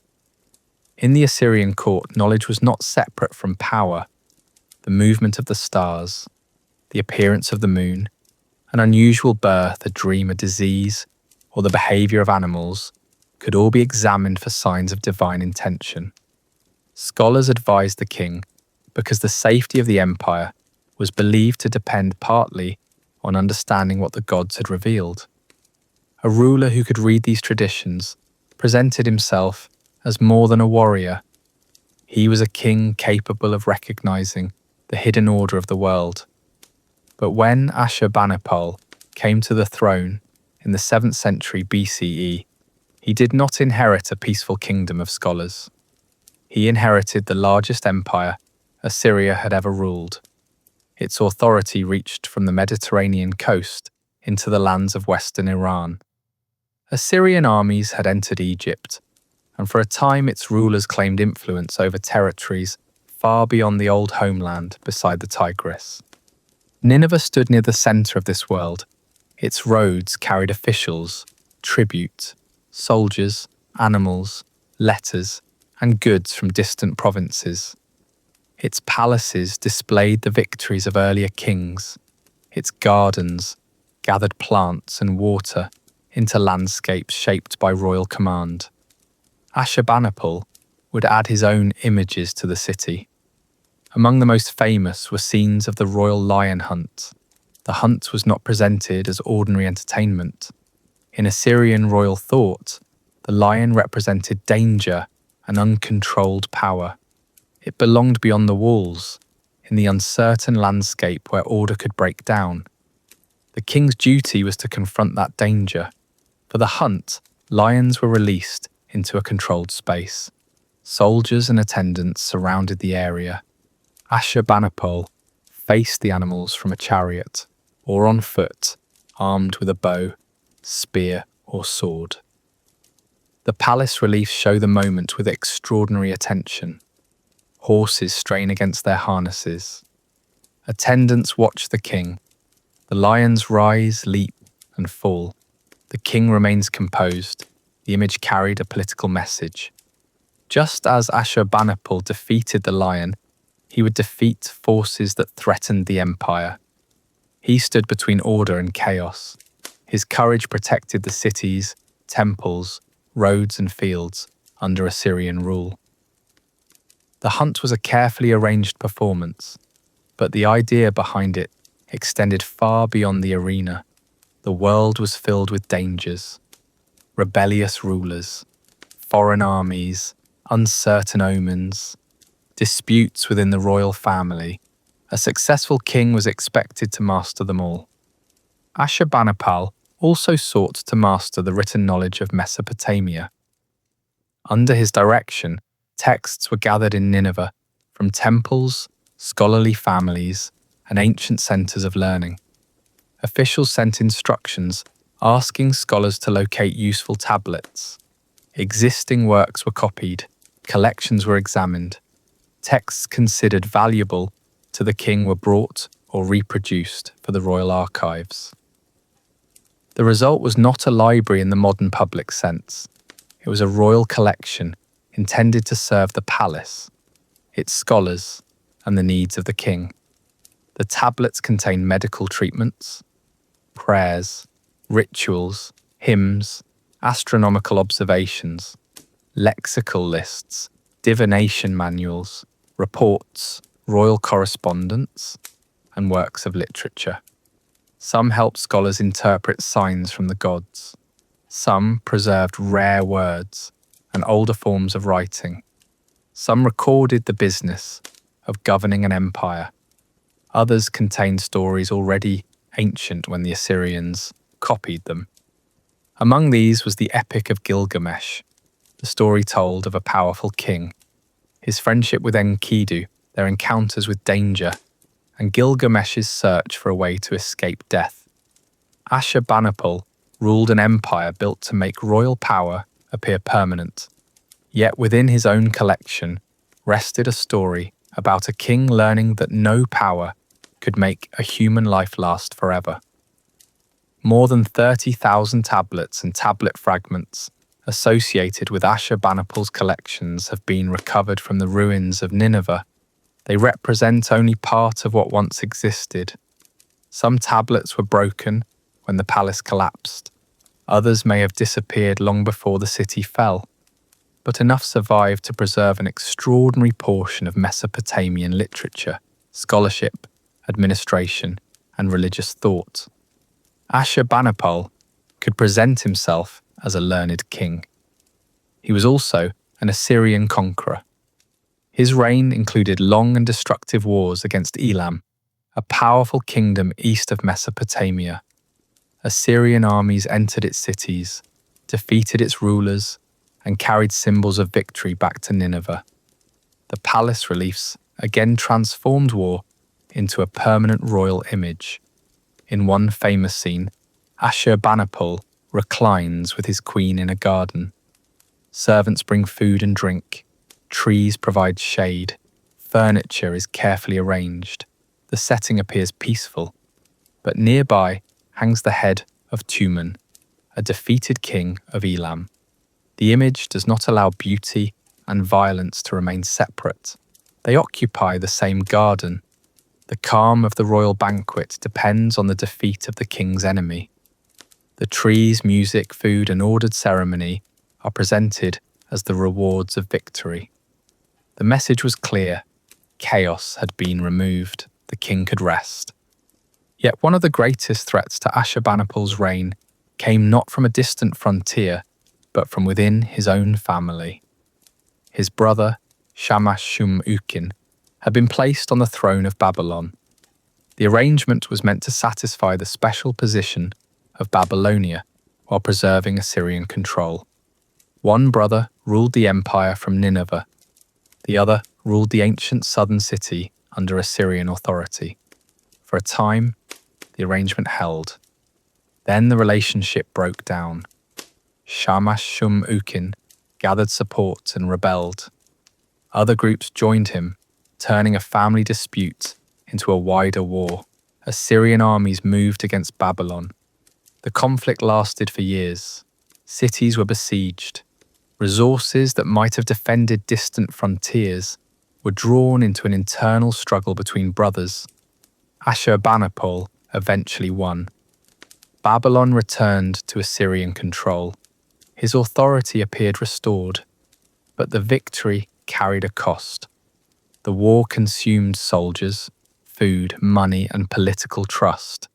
In the Assyrian court, knowledge was not separate from power. The movement of the stars, the appearance of the moon, an unusual birth, a dream, a disease, or the behavior of animals could all be examined for signs of divine intention. Scholars advised the king because the safety of the empire was believed to depend partly on understanding what the gods had revealed. A ruler who could read these traditions presented himself as more than a warrior. He was a king capable of recognizing the hidden order of the world. But when Ashurbanipal came to the throne in the 7th century BCE, he did not inherit a peaceful kingdom of scholars. He inherited the largest empire Assyria had ever ruled. Its authority reached from the Mediterranean coast into the lands of western Iran. Assyrian armies had entered Egypt, and for a time its rulers claimed influence over territories far beyond the old homeland beside the Tigris. Nineveh stood near the center of this world. Its roads carried officials, tribute, soldiers, animals, letters, and goods from distant provinces. Its palaces displayed the victories of earlier kings. Its gardens gathered plants and water into landscapes shaped by royal command. Ashurbanipal would add his own images to the city. Among the most famous were scenes of the royal lion hunt. The hunt was not presented as ordinary entertainment. In Assyrian royal thought, the lion represented danger and uncontrolled power. It belonged beyond the walls, in the uncertain landscape where order could break down. The king's duty was to confront that danger. For the hunt, lions were released into a controlled space. Soldiers and attendants surrounded the area. Ashurbanipal faced the animals from a chariot or on foot, armed with a bow, spear, or sword. The palace reliefs show the moment with extraordinary attention. Horses strain against their harnesses. Attendants watch the king. The lions rise, leap, and fall. The king remains composed. The image carried a political message. Just as Ashurbanipal defeated the lion, he would defeat forces that threatened the empire. He stood between order and chaos. His courage protected the cities, temples, roads and fields under Assyrian rule. The hunt was a carefully arranged performance, but the idea behind it extended far beyond the arena. The world was filled with dangers, rebellious rulers, foreign armies, uncertain omens, disputes within the royal family. A successful king was expected to master them all. Ashurbanipal also sought to master the written knowledge of Mesopotamia. Under his direction, texts were gathered in Nineveh from temples, scholarly families, and ancient centers of learning. Officials sent instructions asking scholars to locate useful tablets. Existing works were copied, collections were examined, texts considered valuable to the king were brought or reproduced for the royal archives. The result was not a library in the modern public sense. It was a royal collection intended to serve the palace, its scholars, and the needs of the king. The tablets contain medical treatments, prayers, rituals, hymns, astronomical observations, lexical lists, divination manuals, reports, royal correspondence, and works of literature. Some helped scholars interpret signs from the gods. Some preserved rare words and older forms of writing. Some recorded the business of governing an empire. Others contained stories already ancient when the Assyrians copied them. Among these was the Epic of Gilgamesh, the story told of a powerful king, his friendship with Enkidu, their encounters with danger, and Gilgamesh's search for a way to escape death. Ashurbanipal ruled an empire built to make royal power appear permanent. Yet within his own collection rested a story about a king learning that no power could make a human life last forever. More than 30,000 tablets and tablet fragments associated with Ashurbanipal's collections have been recovered from the ruins of Nineveh. They represent only part of what once existed. Some tablets were broken when the palace collapsed. Others may have disappeared long before the city fell. But enough survived to preserve an extraordinary portion of Mesopotamian literature, scholarship, administration, and religious thought. Ashurbanipal could present himself as a learned king. He was also an Assyrian conqueror. His reign included long and destructive wars against Elam, a powerful kingdom east of Mesopotamia. Assyrian armies entered its cities, defeated its rulers, and carried symbols of victory back to Nineveh. The palace reliefs again transformed war into a permanent royal image. In one famous scene, Ashurbanipal reclines with his queen in a garden. Servants bring food and drink. Trees provide shade. Furniture is carefully arranged. The setting appears peaceful. But nearby hangs the head of Tumen, a defeated king of Elam. The image does not allow beauty and violence to remain separate. They occupy the same garden. The calm of the royal banquet depends on the defeat of the king's enemy. The trees, music, food, and ordered ceremony are presented as the rewards of victory. The message was clear. Chaos had been removed. The king could rest. Yet one of the greatest threats to Ashurbanipal's reign came not from a distant frontier, but from within his own family. His brother, Shamash-shum-ukin, had been placed on the throne of Babylon. The arrangement was meant to satisfy the special position of Babylonia while preserving Assyrian control. One brother ruled the empire from Nineveh. The other ruled the ancient southern city under Assyrian authority. For a time, the arrangement held. Then the relationship broke down. Shamash-shum-ukin gathered support and rebelled. Other groups joined him, turning a family dispute into a wider war. Assyrian armies moved against Babylon. The conflict lasted for years. Cities were besieged. Resources that might have defended distant frontiers were drawn into an internal struggle between brothers. Ashurbanipal eventually won. Babylon returned to Assyrian control. His authority appeared restored, but the victory carried a cost. The war consumed soldiers, food, money, and political trust.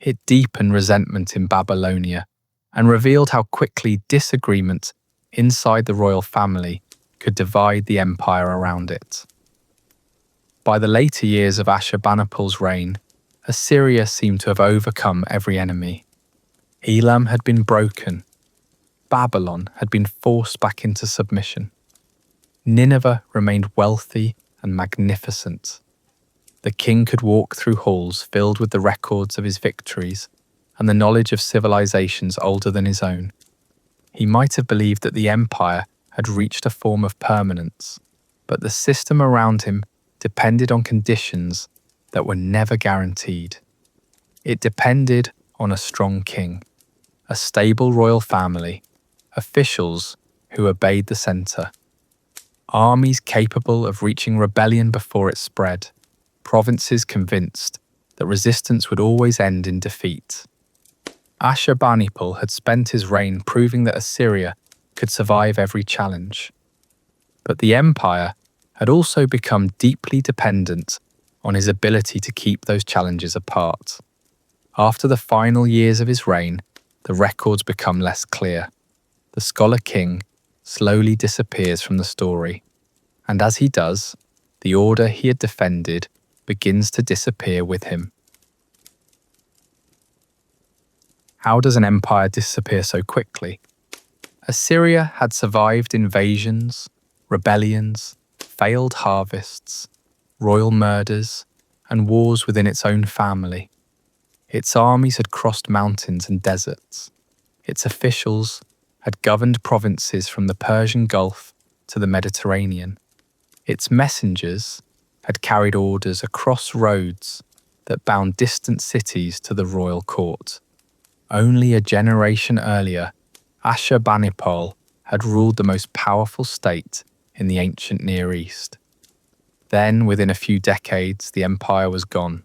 It deepened resentment in Babylonia and revealed how quickly disagreement inside the royal family could divide the empire around it. By the later years of Ashurbanipal's reign, Assyria seemed to have overcome every enemy. Elam had been broken. Babylon had been forced back into submission. Nineveh remained wealthy and magnificent. The king could walk through halls filled with the records of his victories and the knowledge of civilizations older than his own. He might have believed that the empire had reached a form of permanence, but the system around him depended on conditions that were never guaranteed. It depended on a strong king, a stable royal family, officials who obeyed the center, armies capable of reaching rebellion before it spread, provinces convinced that resistance would always end in defeat. Ashurbanipal had spent his reign proving that Assyria could survive every challenge. But the empire had also become deeply dependent on his ability to keep those challenges apart. After the final years of his reign, the records become less clear. The scholar king slowly disappears from the story, and as he does, the order he had defended begins to disappear with him. How does an empire disappear so quickly? Assyria had survived invasions, rebellions, failed harvests, royal murders, and wars within its own family. Its armies had crossed mountains and deserts. Its officials had governed provinces from the Persian Gulf to the Mediterranean. Its messengers had carried orders across roads that bound distant cities to the royal court. Only a generation earlier, Ashurbanipal had ruled the most powerful state in the ancient Near East. Then, within a few decades, the empire was gone.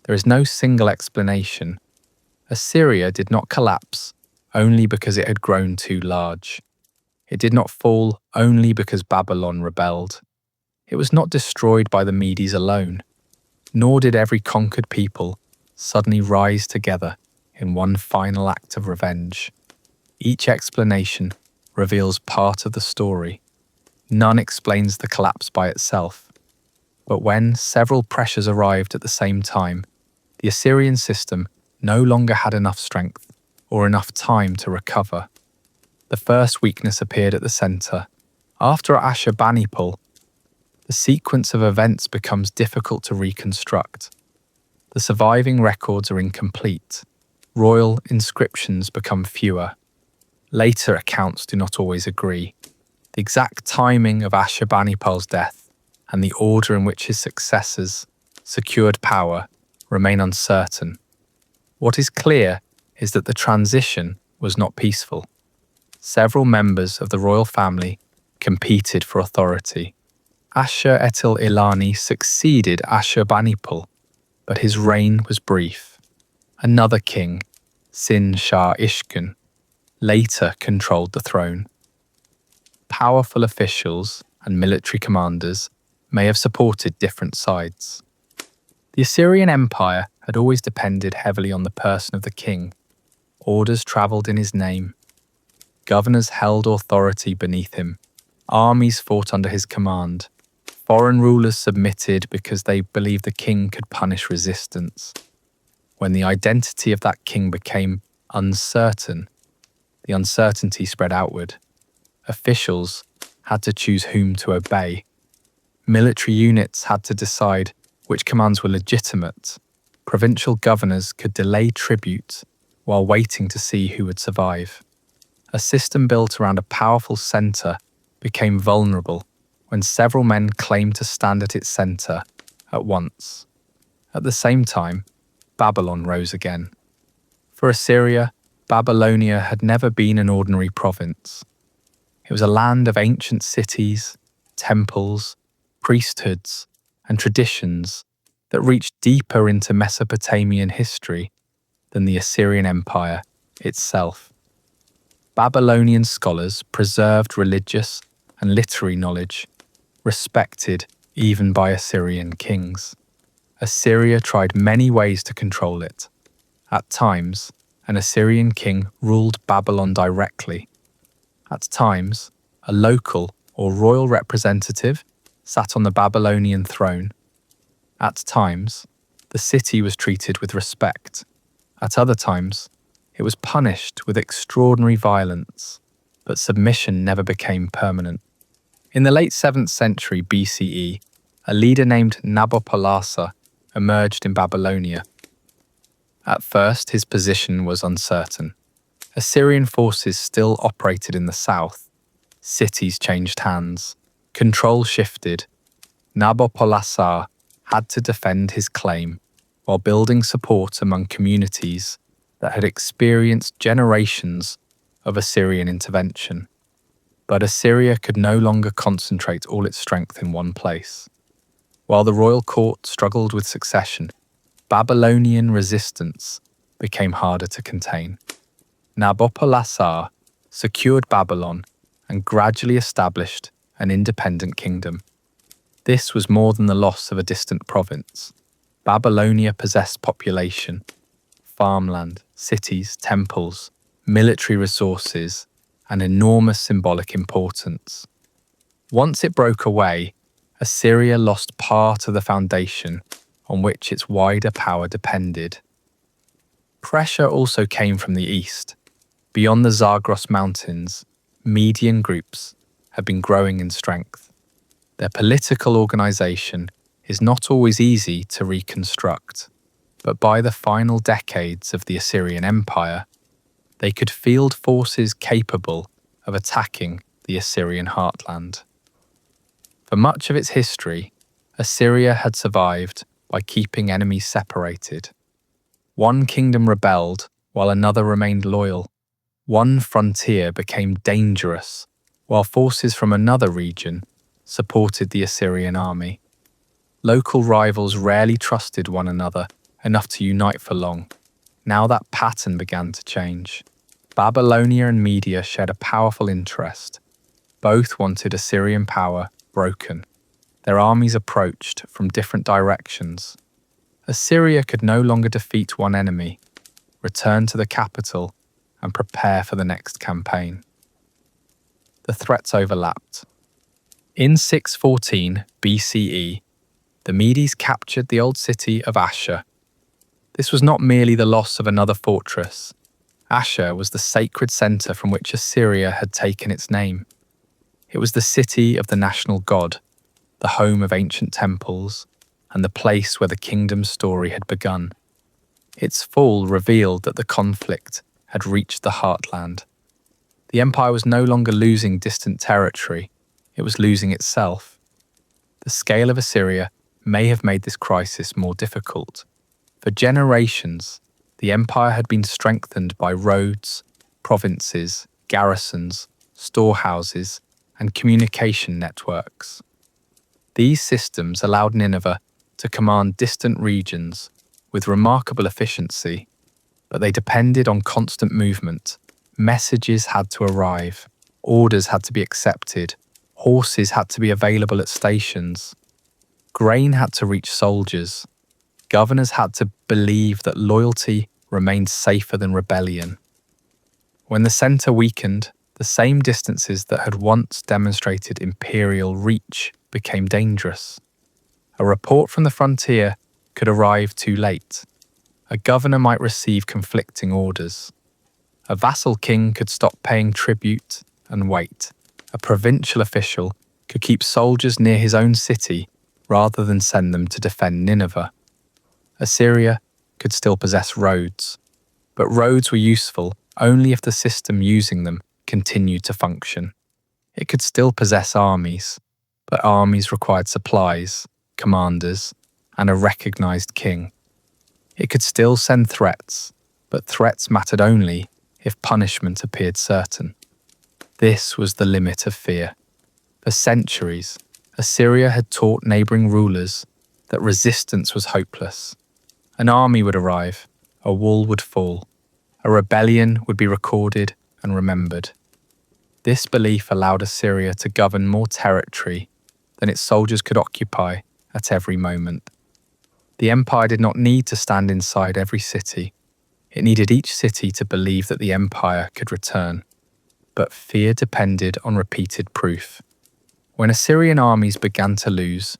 There is no single explanation. Assyria did not collapse only because it had grown too large. It did not fall only because Babylon rebelled. It was not destroyed by the Medes alone, nor did every conquered people suddenly rise together in one final act of revenge. Each explanation reveals part of the story. None explains the collapse by itself. But when several pressures arrived at the same time, the Assyrian system no longer had enough strength or enough time to recover. The first weakness appeared at the center. After Ashurbanipal, the sequence of events becomes difficult to reconstruct. The surviving records are incomplete. Royal inscriptions become fewer. Later accounts do not always agree. The exact timing of Ashurbanipal's death and the order in which his successors secured power remain uncertain. What is clear is that the transition was not peaceful. Several members of the royal family competed for authority. Ashur-etil-ilani succeeded Ashurbanipal, but his reign was brief. Another king, Sin-Shar-ishkun, later controlled the throne. Powerful officials and military commanders may have supported different sides. The Assyrian Empire had always depended heavily on the person of the king. Orders travelled in his name. Governors held authority beneath him. Armies fought under his command. Foreign rulers submitted because they believed the king could punish resistance. When the identity of that king became uncertain, the uncertainty spread outward. Officials had to choose whom to obey. Military units had to decide which commands were legitimate. Provincial governors could delay tribute while waiting to see who would survive. A system built around a powerful centre became vulnerable when several men claimed to stand at its centre at once. At the same time, Babylon rose again. For Assyria, Babylonia had never been an ordinary province. It was a land of ancient cities, temples, priesthoods, and traditions that reached deeper into Mesopotamian history than the Assyrian Empire itself. Babylonian scholars preserved religious and literary knowledge, respected even by Assyrian kings. Assyria tried many ways to control it. At times, an Assyrian king ruled Babylon directly. At times, a local or royal representative sat on the Babylonian throne. At times, the city was treated with respect. At other times, it was punished with extraordinary violence, but submission never became permanent. In the late 7th century BCE, a leader named Nabopolassar emerged in Babylonia. At first, his position was uncertain. Assyrian forces still operated in the south. Cities changed hands. Control shifted. Nabopolassar had to defend his claim while building support among communities that had experienced generations of Assyrian intervention. But Assyria could no longer concentrate all its strength in one place. While the royal court struggled with succession, Babylonian resistance became harder to contain. Nabopolassar secured Babylon and gradually established an independent kingdom. This was more than the loss of a distant province. Babylonia possessed population, farmland, cities, temples, military resources, and enormous symbolic importance. Once it broke away, Assyria lost part of the foundation on which its wider power depended. Pressure also came from the east. Beyond the Zagros Mountains, Median groups had been growing in strength. Their political organisation is not always easy to reconstruct, but by the final decades of the Assyrian Empire, they could field forces capable of attacking the Assyrian heartland. For much of its history, Assyria had survived by keeping enemies separated. One kingdom rebelled while another remained loyal. One frontier became dangerous while forces from another region supported the Assyrian army. Local rivals rarely trusted one another enough to unite for long. Now that pattern began to change. Babylonia and Media shared a powerful interest. Both wanted Assyrian power broken. Their armies approached from different directions. Assyria could no longer defeat one enemy, return to the capital, and prepare for the next campaign. The threats overlapped. In 614 BCE, the Medes captured the old city of Ashur. This was not merely the loss of another fortress. Ashur was the sacred centre from which Assyria had taken its name. It was the city of the national god, the home of ancient temples, and the place where the kingdom's story had begun. Its fall revealed that the conflict had reached the heartland. The empire was no longer losing distant territory, it was losing itself. The scale of Assyria may have made this crisis more difficult. For generations, the empire had been strengthened by roads, provinces, garrisons, storehouses, and communication networks. These systems allowed Nineveh to command distant regions with remarkable efficiency, but they depended on constant movement. Messages had to arrive, orders had to be accepted, horses had to be available at stations, grain had to reach soldiers, governors had to believe that loyalty remained safer than rebellion. When the centre weakened, the same distances that had once demonstrated imperial reach became dangerous. A report from the frontier could arrive too late. A governor might receive conflicting orders. A vassal king could stop paying tribute and wait. A provincial official could keep soldiers near his own city rather than send them to defend Nineveh. Assyria could still possess roads, but roads were useful only if the system using them continued to function. It could still possess armies, but armies required supplies, commanders, and a recognized king. It could still send threats, but threats mattered only if punishment appeared certain. This was the limit of fear. For centuries, Assyria had taught neighboring rulers that resistance was hopeless. An army would arrive, a wall would fall, a rebellion would be recorded and remembered. This belief allowed Assyria to govern more territory than its soldiers could occupy at every moment. The empire did not need to stand inside every city. It needed each city to believe that the empire could return. But fear depended on repeated proof. When Assyrian armies began to lose,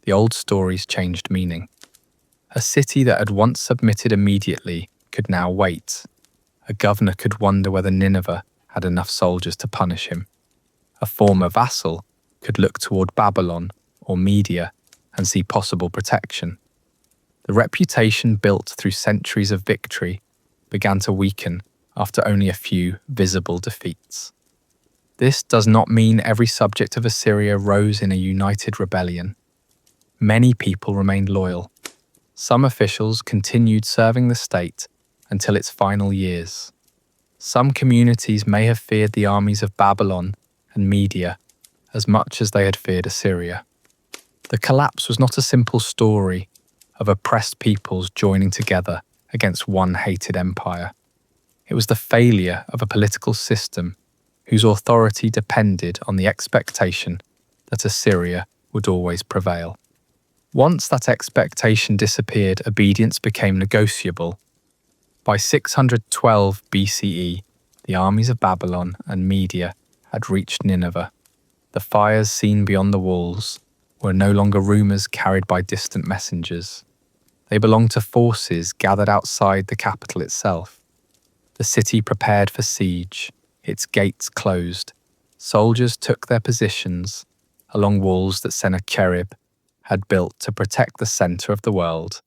the old stories changed meaning. A city that had once submitted immediately could now wait. A governor could wonder whether Nineveh had enough soldiers to punish him. A former vassal could look toward Babylon or Media and see possible protection. The reputation built through centuries of victory began to weaken after only a few visible defeats. This does not mean every subject of Assyria rose in a united rebellion. Many people remained loyal. Some officials continued serving the state until its final years. Some communities may have feared the armies of Babylon and Media as much as they had feared Assyria. The collapse was not a simple story of oppressed peoples joining together against one hated empire. It was the failure of a political system whose authority depended on the expectation that Assyria would always prevail. Once that expectation disappeared, obedience became negotiable. By 612 BCE, the armies of Babylon and Media had reached Nineveh. The fires seen beyond the walls were no longer rumours carried by distant messengers. They belonged to forces gathered outside the capital itself. The city prepared for siege, its gates closed. Soldiers took their positions along walls that Sennacherib had built to protect the centre of the world.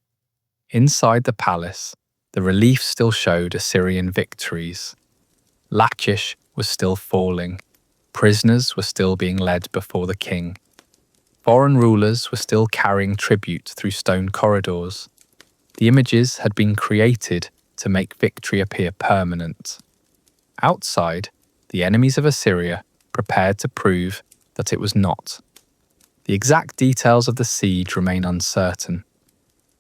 Inside the palace, the relief still showed Assyrian victories. Lachish was still falling. Prisoners were still being led before the king. Foreign rulers were still carrying tribute through stone corridors. The images had been created to make victory appear permanent. Outside, the enemies of Assyria prepared to prove that it was not. The exact details of the siege remain uncertain.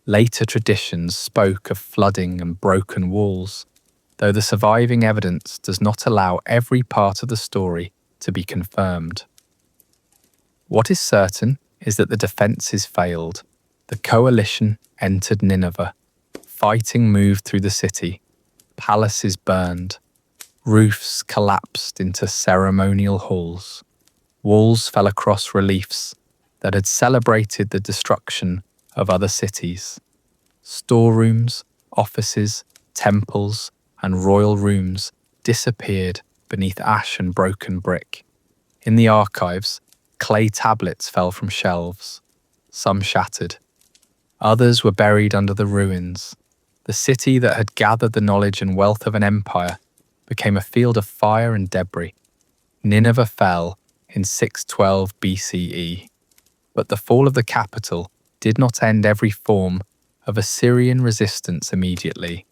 Later traditions spoke of flooding and broken walls, though the surviving evidence does not allow every part of the story to be confirmed. What is certain is that the defences failed. The coalition entered Nineveh. Fighting moved through the city. Palaces burned. Roofs collapsed into ceremonial halls. Walls fell across reliefs that had celebrated the destruction of other cities. Storerooms, offices, temples, and royal rooms disappeared beneath ash and broken brick. In the archives, clay tablets fell from shelves. Some shattered. Others were buried under the ruins. The city that had gathered the knowledge and wealth of an empire became a field of fire and debris. Nineveh fell in 612 BCE. But the fall of the capital did not end every form of Assyrian resistance immediately.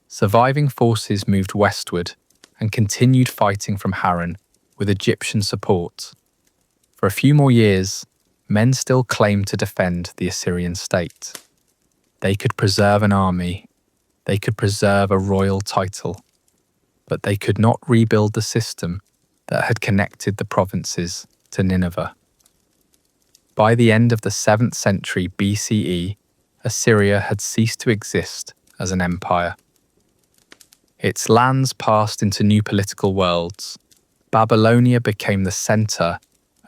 Surviving forces moved westward and continued fighting from Harran with Egyptian support. For a few more years, men still claimed to defend the Assyrian state. They could preserve an army, they could preserve a royal title, but they could not rebuild the system that had connected the provinces to Nineveh. By the end of the 7th century BCE, Assyria had ceased to exist as an empire. Its lands passed into new political worlds. Babylonia became the center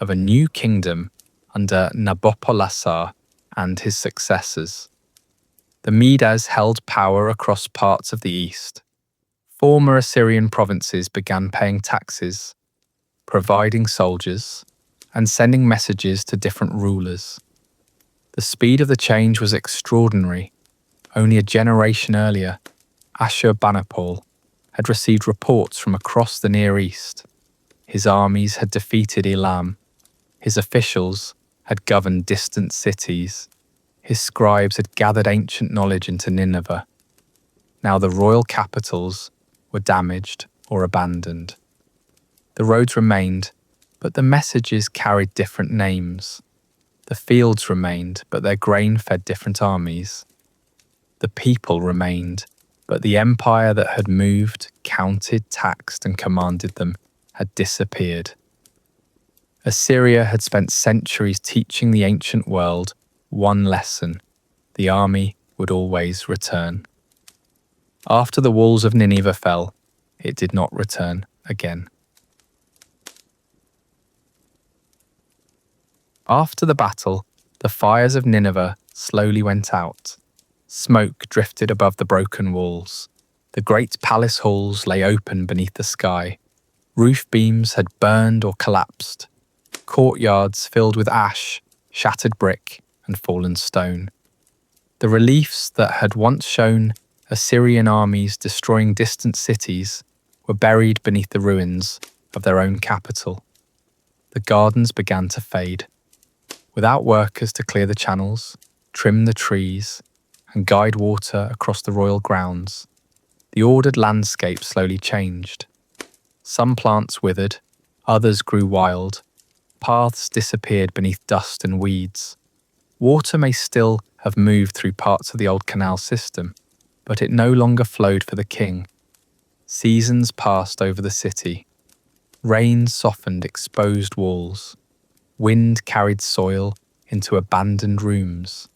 of a new kingdom under Nabopolassar and his successors. The Medes held power across parts of the east. Former Assyrian provinces began paying taxes, providing soldiers, and sending messages to different rulers. The speed of the change was extraordinary. Only a generation earlier, Ashurbanipal had received reports from across the Near East. His armies had defeated Elam. His officials had governed distant cities. His scribes had gathered ancient knowledge into Nineveh. Now the royal capitals were damaged or abandoned. The roads remained, but the messages carried different names. The fields remained, but their grain fed different armies. The people remained, but the empire that had moved, counted, taxed, and commanded them had disappeared. Assyria had spent centuries teaching the ancient world one lesson: the army would always return. After the walls of Nineveh fell, it did not return again. After the battle, the fires of Nineveh slowly went out. Smoke drifted above the broken walls. The great palace halls lay open beneath the sky. Roof beams had burned or collapsed. Courtyards filled with ash, shattered brick, and fallen stone. The reliefs that had once shown Assyrian armies destroying distant cities were buried beneath the ruins of their own capital. The gardens began to fade. Without workers to clear the channels, trim the trees, and guide water across the royal grounds, the ordered landscape slowly changed. Some plants withered, others grew wild. Paths disappeared beneath dust and weeds. Water may still have moved through parts of the old canal system, but it no longer flowed for the king. Seasons passed over the city. Rain softened exposed walls. Wind carried soil into abandoned rooms.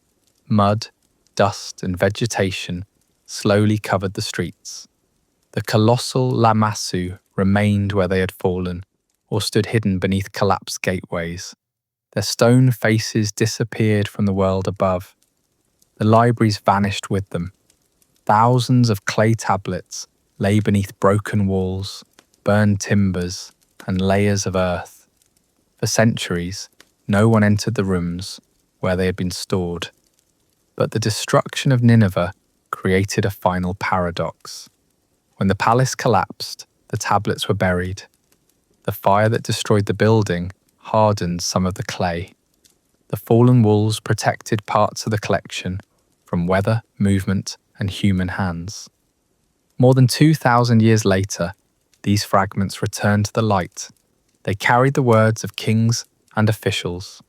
Mud, dust, and vegetation slowly covered the streets. The colossal Lamassu remained where they had fallen, or stood hidden beneath collapsed gateways. Their stone faces disappeared from the world above. The libraries vanished with them. Thousands of clay tablets lay beneath broken walls, burned timbers, and layers of earth. For centuries, no one entered the rooms where they had been stored. But the destruction of Nineveh created a final paradox. When the palace collapsed, the tablets were buried. The fire that destroyed the building hardened some of the clay. The fallen walls protected parts of the collection from weather, movement, and human hands. More than 2,000 years later, these fragments returned to the light. They carried the words of kings and officials.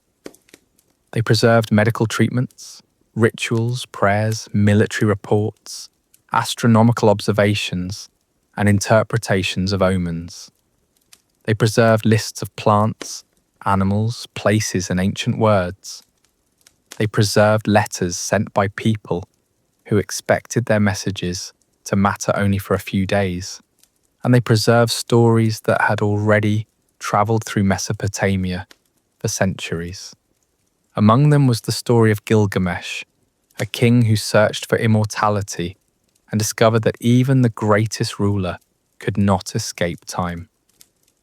They preserved medical treatments, rituals, prayers, military reports, astronomical observations, and interpretations of omens. They preserved lists of plants, animals, places, and ancient words. They preserved letters sent by people who expected their messages to matter only for a few days. And they preserved stories that had already travelled through Mesopotamia for centuries. Among them was the story of Gilgamesh, a king who searched for immortality and discovered that even the greatest ruler could not escape time.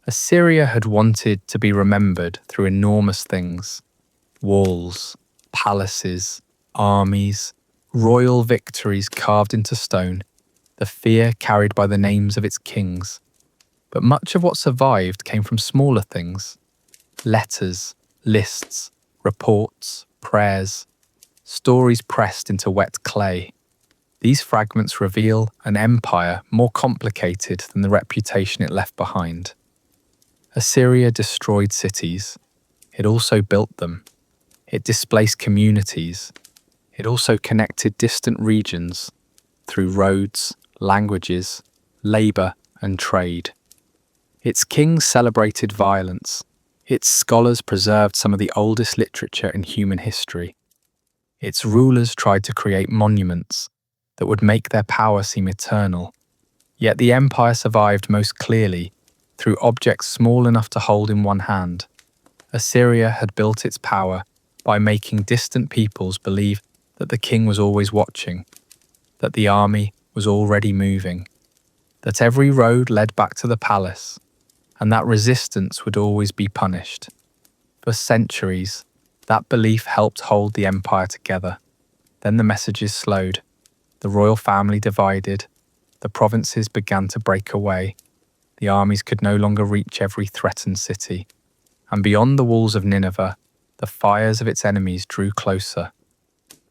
Assyria had wanted to be remembered through enormous things: walls, palaces, armies, royal victories carved into stone, the fear carried by the names of its kings. But much of what survived came from smaller things: letters, lists, reports, prayers, stories pressed into wet clay. These fragments reveal an empire more complicated than the reputation it left behind. Assyria destroyed cities. It also built them. It displaced communities. It also connected distant regions through roads, languages, labour, and trade. Its kings celebrated violence. Its scholars preserved some of the oldest literature in human history. Its rulers tried to create monuments that would make their power seem eternal. Yet the empire survived most clearly through objects small enough to hold in one hand: Assyria had built its power by making distant peoples believe that the king was always watching, that the army was already moving, that every road led back to the palace, and that resistance would always be punished. For centuries, that belief helped hold the empire together. Then the messages slowed, the royal family divided, the provinces began to break away, the armies could no longer reach every threatened city, and beyond the walls of Nineveh, the fires of its enemies drew closer.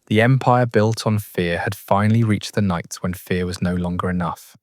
The empire built on fear had finally reached the night when fear was no longer enough.